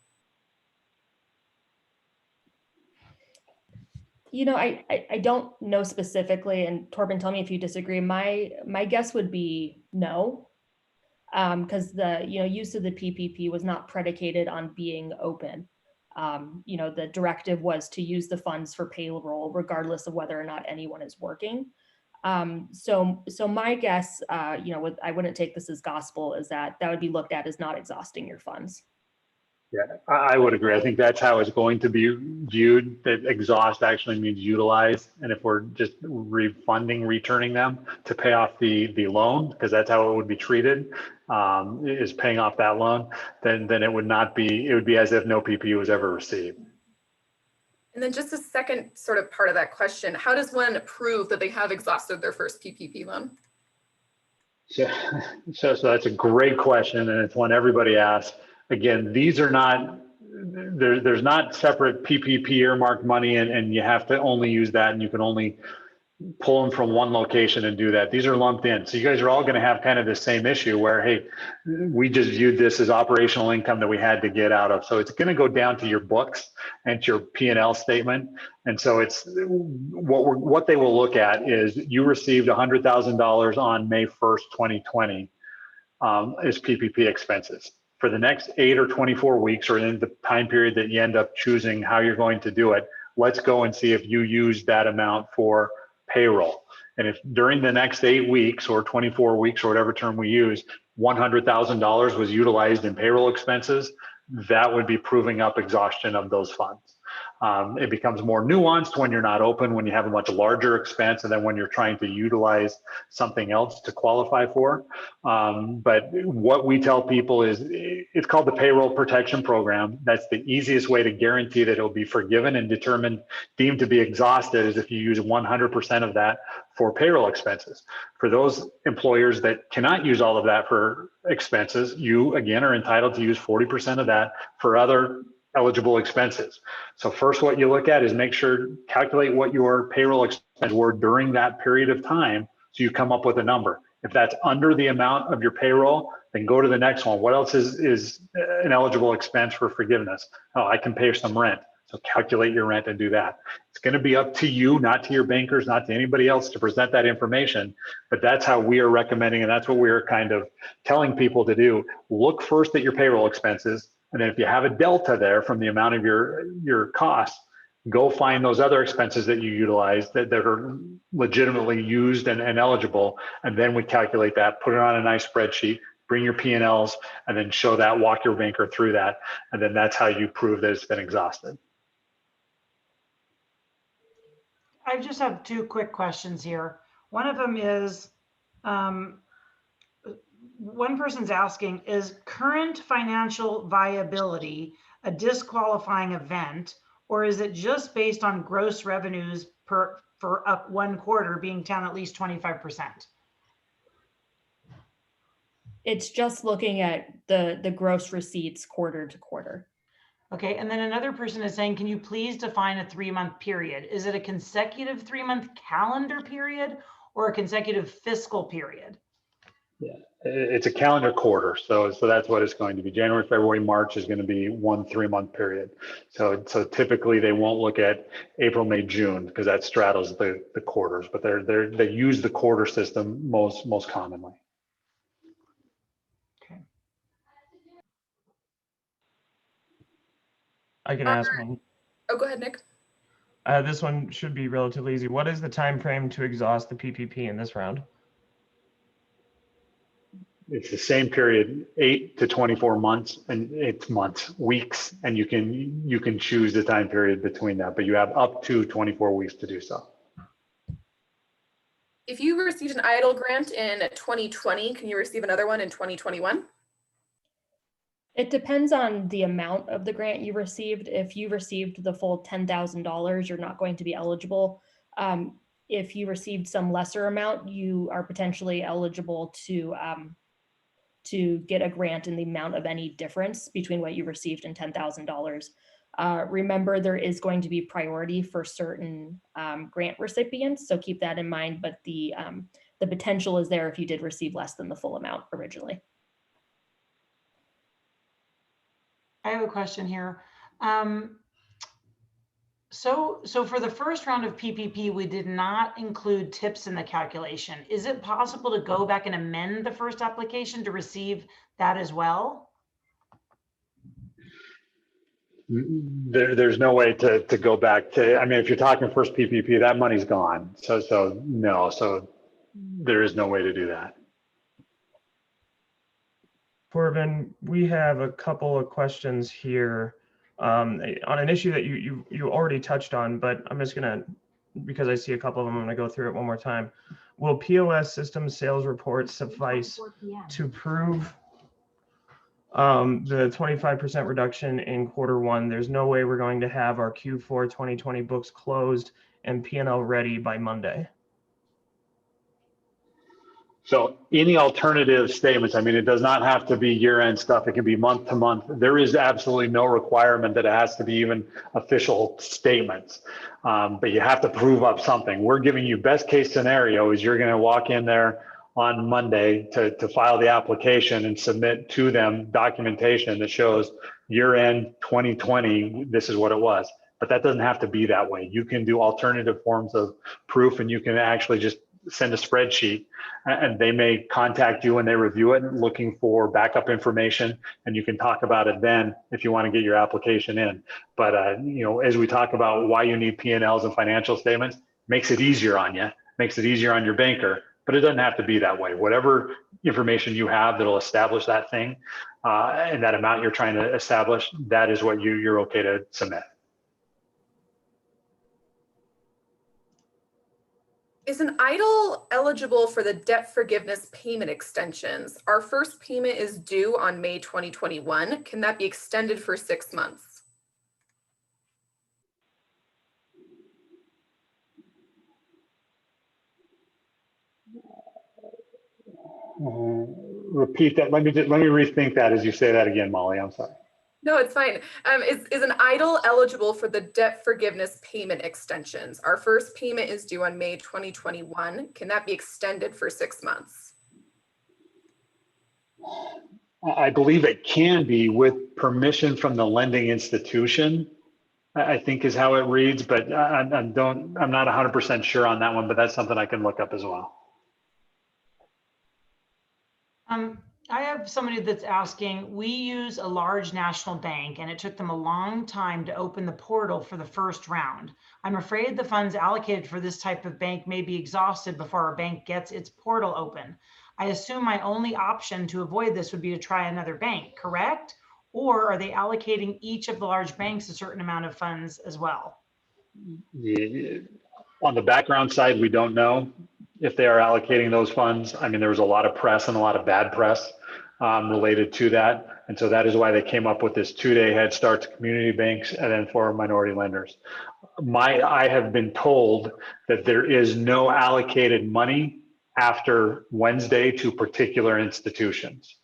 I don't know specifically, and Torben, tell me if you disagree. My guess would be no, because the use of the PPP was not predicated on being open. The directive was to use the funds for payroll, regardless of whether or not anyone is working. So my guess, I wouldn't take this as gospel, is that would be looked at as not exhausting your funds. Yeah, I would agree. I think that's how it's going to be viewed, that exhaust actually means utilize. And if we're just returning them to pay off the loan, because that's how it would be treated, is paying off that loan, then it would be as if no PPP was ever received. And then just a second sort of part of that question, how does one prove that they have exhausted their first PPP loan? So that's a great question, and it's one everybody asks. Again, these are not, there's not separate PPP earmarked money and you have to only use that and you can only pull them from one location and do that. These are lumped in. So you guys are all going to have kind of the same issue where, hey, we just viewed this as operational income that we had to get out of. So it's going to go down to your books and to your P&L statement. And so it's what they will look at is you received $100,000 on May 1st, 2020 is PPP expenses. For the next 8 or 24 weeks, or in the time period that you end up choosing how you're going to do it, let's go and see if you use that amount for payroll. And if during the next 8 weeks or 24 weeks or whatever term we use, $100,000 was utilized in payroll expenses, that would be proving up exhaustion of those funds. It becomes more nuanced when you're not open, when you have a much larger expense, and then when you're trying to utilize something else to qualify for. But what we tell people is it's called the Payroll Protection Program. That's the easiest way to guarantee that it'll be forgiven and deemed to be exhausted, is if you use 100% of that for payroll expenses. For those employers that cannot use all of that for expenses, you again are entitled to use 40% of that for other eligible expenses. So first, what you look at is calculate what your payroll expenses were during that period of time, so you come up with a number. If that's under the amount of your payroll, then go to the next one. What else is an eligible expense for forgiveness? Oh, I can pay some rent. So calculate your rent and do that. It's going to be up to you, not to your bankers, not to anybody else, to present that information. But that's how we are recommending, and that's what we're kind of telling people to do. Look first at your payroll expenses, and then if you have a delta there from the amount of your costs, go find those other expenses that you utilize that are legitimately used and eligible, and then we calculate that, put it on a nice spreadsheet, bring your P&Ls, and then show that, walk your banker through that, and then that's how you prove that it's been exhausted. I just have two quick questions here. One of them is, one person's asking, is current financial viability a disqualifying event, or is it just based on gross revenues for up one quarter being down at least 25%? It's just looking at the gross receipts quarter to quarter. Okay, and then another person is saying, can you please define a 3-month period? Is it a consecutive 3-month calendar period or a consecutive fiscal period? Yeah, it's a calendar quarter, so that's what it's going to be. January, February, March is going to be one 3-month period. So typically they won't look at April, May, June, because that straddles the quarters. But they use the quarter system most commonly. Okay. I can ask one. Oh, go ahead, Nick. This one should be relatively easy. What is the time frame to exhaust the PPP in this round? It's the same period, 8 to 24 months, and it's weeks, and you can choose the time period between that, but you have up to 24 weeks to do so. If you received an EIDL grant in 2020, can you receive another one in 2021? It depends on the amount of the grant you received. If you received the full $10,000, you're not going to be eligible. If you received some lesser amount, you are potentially eligible to get a grant in the amount of any difference between what you received and $10,000. Remember, there is going to be priority for certain grant recipients, so keep that in mind, but the potential is there if you did receive less than the full amount originally. I have a question here. So for the first round of PPP, we did not include tips in the calculation. Is it possible to go back and amend the first application to receive that as well? There's no way to go back to, I mean, if you're talking first PPP, that money's gone. So no, so there is no way to do that. Corbin, we have a couple of questions here on an issue that you already touched on, but I'm just gonna, because I see a couple of them, I'm gonna go through it one more time. Will POS system sales reports suffice to prove the 25% reduction in Q1? There's no way we're going to have our Q4 2020 books closed and P&L ready by Monday. So any alternative statements, I mean, it does not have to be year-end stuff. It can be month to month. There is absolutely no requirement that it has to be even official statements, but you have to prove up something. We're giving you best case scenario is you're going to walk in there on Monday to file the application and submit to them documentation that shows year-end 2020, this is what it was. But that doesn't have to be that way. You can do alternative forms of proof, and you can actually just send a spreadsheet, and they may contact you when they review it looking for backup information, and you can talk about it then if you want to get your application in. But you know, as we talk about why you need P&Ls and financial statements, makes it easier on you, makes it easier on your banker, but it doesn't have to be that way. Whatever information you have that'll establish that thing and that amount you're trying to establish, that is what you're okay to submit. Is an EIDL eligible for the debt forgiveness payment extensions? Our first payment is due on May 2021. Can that be extended for 6 months? Repeat that. Let me rethink that as you say that again, Molly. I'm sorry. No, it's fine. Is an IDLE eligible for the debt forgiveness payment extensions? Our first payment is due on May 2021. Can that be extended for 6 months? I believe it can be with permission from the lending institution, I think is how it reads, but I'm not 100% sure on that one, but that's something I can look up as well. I have somebody that's asking, we use a large national bank and it took them a long time to open the portal for the first round. I'm afraid the funds allocated for this type of bank may be exhausted before our bank gets its portal open. I assume my only option to avoid this would be to try another bank, correct? Or are they allocating each of the large banks a certain amount of funds as well? Yeah. On the background side, we don't know if they are allocating those funds. I mean, there was a lot of press and a lot of bad press related to that. And so that is why they came up with this 2-day head start to community banks and then for minority lenders. I have been told that there is no allocated money after Wednesday to particular institutions.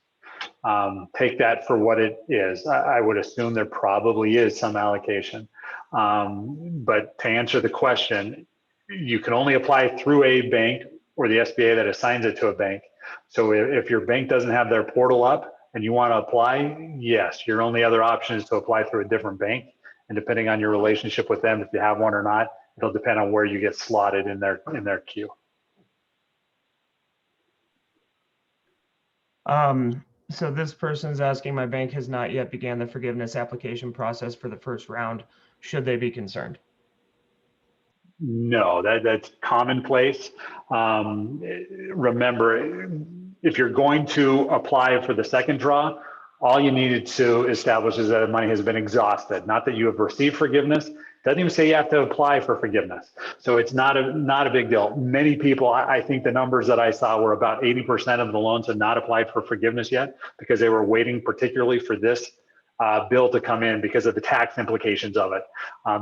Take that for what it is. I would assume there probably is some allocation. But to answer the question, you can only apply through a bank or the SBA that assigns it to a bank. So if your bank doesn't have their portal up and you want to apply, yes, your only other option is to apply through a different bank. And depending on your relationship with them, if you have one or not, it'll depend on where you get slotted in their queue. So this person's asking, my bank has not yet began the forgiveness application process for the first round. Should they be concerned? No, that's commonplace. Remember, if you're going to apply for the second draw, all you needed to establish is that the money has been exhausted, not that you have received forgiveness. It doesn't even say you have to apply for forgiveness. So it's not a big deal. Many people, I think the numbers that I saw were about 80% of the loans had not applied for forgiveness yet because they were waiting particularly for this bill to come in because of the tax implications of it.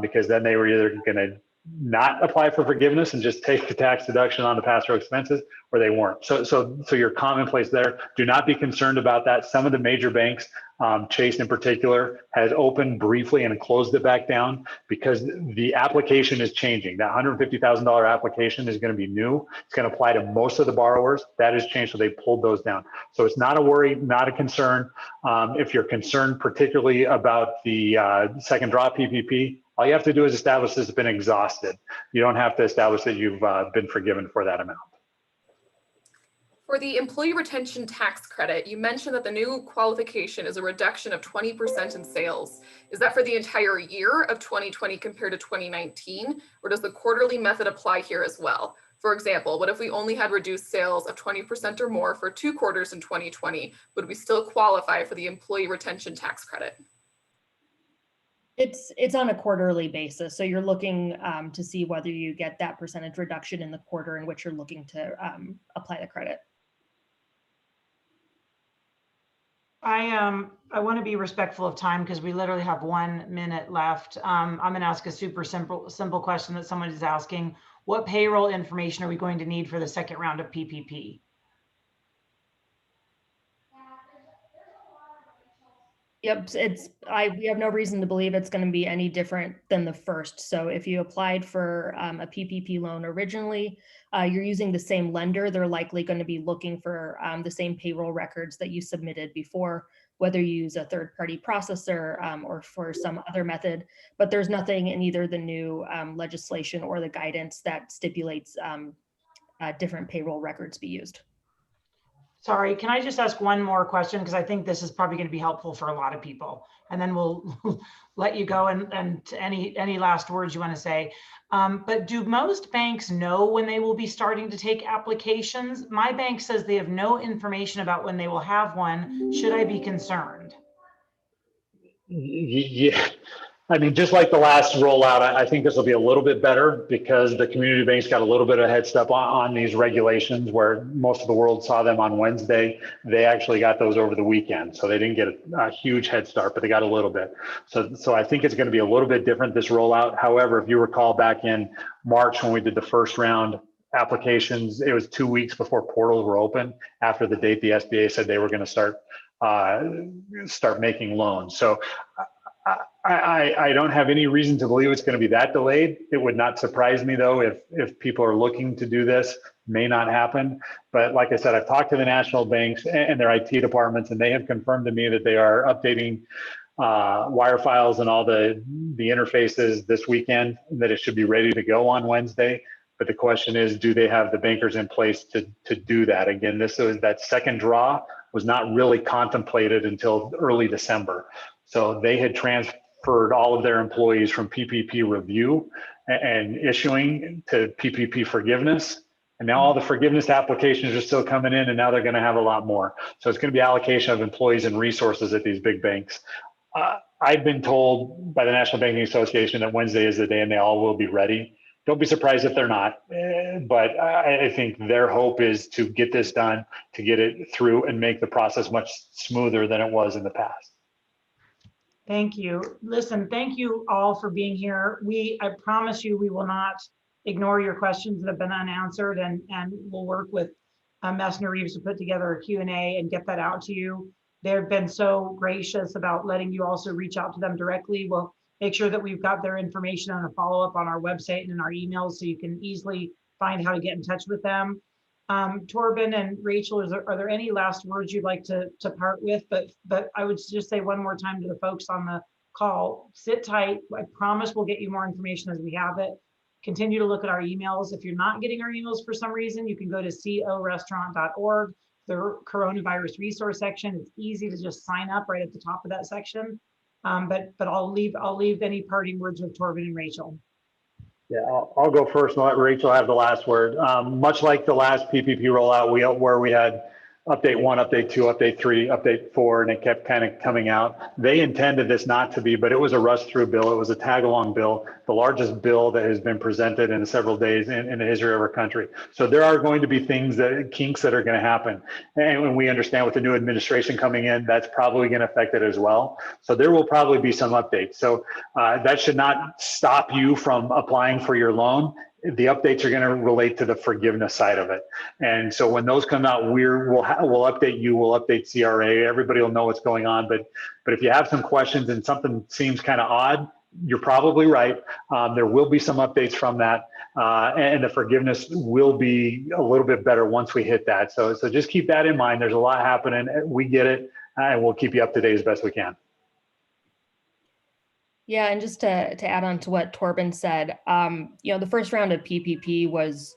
Because then they were either going to not apply for forgiveness and just take the tax deduction on the pass-through expenses, or they weren't. So you're commonplace there. Do not be concerned about that. Some of the major banks, Chase in particular, has opened briefly and closed it back down because the application is changing. That $150,000 application is going to be new. It's going to apply to most of the borrowers. That has changed, so they pulled those down. So it's not a worry, not a concern. If you're concerned particularly about the second draw PPP, all you have to do is establish this has been exhausted. You don't have to establish that you've been forgiven for that amount. For the employee retention tax credit, you mentioned that the new qualification is a reduction of 20% in sales. Is that for the entire year of 2020 compared to 2019, or does the quarterly method apply here as well? For example, what if we only had reduced sales of 20% or more for 2 quarters in 2020? Would we still qualify for the employee retention tax credit? It's on a quarterly basis. So you're looking to see whether you get that percentage reduction in the quarter in which you're looking to apply the credit. I want to be respectful of time because we literally have 1 minute left. I'm going to ask a super simple question that someone is asking. What payroll information are we going to need for the second round of PPP? Yep, we have no reason to believe it's going to be any different than the first. So if you applied for a PPP loan originally, you're using the same lender, they're likely going to be looking for the same payroll records that you submitted before, whether you use a third-party processor or for some other method. But there's nothing in either the new legislation or the guidance that stipulates different payroll records be used. Sorry, can I just ask one more question? Because I think this is probably going to be helpful for a lot of people. And then we'll let you go and any last words you want to say. But do most banks know when they will be starting to take applications? My bank says they have no information about when they will have one. Should I be concerned? Yeah. I mean, just like the last rollout, I think this will be a little bit better because the community banks got a little bit of a head step on these regulations where most of the world saw them on Wednesday. They actually got those over the weekend. So they didn't get a huge head start, but they got a little bit. So I think it's going to be a little bit different this rollout. However, if you recall back in March when we did the first round applications, it was 2 weeks before portals were open after the date the SBA said they were going to start start making loans. So I don't have any reason to believe it's going to be that delayed. It would not surprise me though if people are looking to do this. May not happen. But like I said, I've talked to the national banks and their IT departments, and they have confirmed to me that they are updating wire files and all the interfaces this weekend, that it should be ready to go on Wednesday. But the question is, do they have the bankers in place to do that? Again, that second draw was not really contemplated until early December. So they had transferred all of their employees from PPP review and issuing to PPP forgiveness. And now all the forgiveness applications are still coming in, and now they're going to have a lot more. So it's going to be allocation of employees and resources at these big banks. I've been told by the National Banking Association that Wednesday is the day and they all will be ready. Don't be surprised if they're not, but I think their hope is to get this done, to get it through and make the process much smoother than it was in the past. Thank you. Listen, thank you all for being here. I promise you, we will not ignore your questions that have been unanswered, and we'll work with Messner Reeves to put together a Q&A and get that out to you. They've been so gracious about letting you also reach out to them directly. We'll make sure that we've got their information on a follow-up on our website and in our emails, so you can easily find how to get in touch with them. Torben and Rachel, are there any last words you'd like to part with? But I would just say one more time to the folks on the call, sit tight. I promise we'll get you more information as we have it. Continue to look at our emails. If you're not getting our emails for some reason, you can go to corestaurant.org, the coronavirus resource section. It's easy to just sign up right at the top of that section. But I'll leave any parting words with Torben and Rachel. Yeah, I'll go first and let Rachel have the last word. Much like the last PPP rollout, where we had update 1, update 2, update 3, update 4, and it kept kind of coming out. They intended this not to be, but it was a rush through bill. It was a tag along bill, the largest bill that has been presented in several days in the history of our country. So there are going to be kinks that are going to happen. And when we understand with the new administration coming in, that's probably going to affect it as well. So there will probably be some updates. So that should not stop you from applying for your loan. The updates are going to relate to the forgiveness side of it. And so when those come out, we'll update you, we'll update CRA, everybody will know what's going on. But if you have some questions and something seems kind of odd, you're probably right. There will be some updates from that. And the forgiveness will be a little bit better once we hit that. So just keep that in mind. There's a lot happening. We get it, and we'll keep you up to date as best we can. Yeah, and just to add on to what Torben said, the first round of PPP was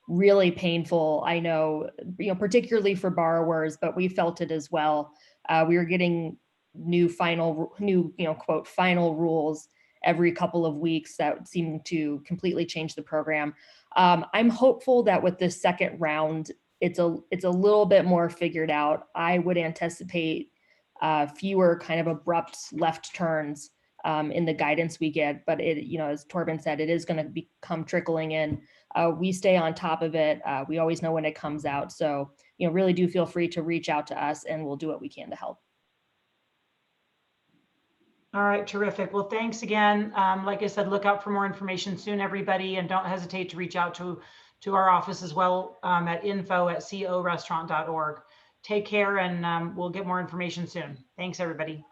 really painful. I know, particularly for borrowers, but we felt it as well. We were getting new quote final rules every couple of weeks that seemed to completely change the program. I'm hopeful that with this second round, it's a little bit more figured out. I would anticipate fewer kind of abrupt left turns in the guidance we get, but as Torben said, it is going to become trickling in. We stay on top of it. We always know when it comes out. So, really do feel free to reach out to us, and we'll do what we can to help. All right, terrific. Well, thanks again. Like I said, look out for more information soon, everybody, and don't hesitate to reach out to our office as well at info@corestaurant.org. Take care, and we'll get more information soon. Thanks, everybody.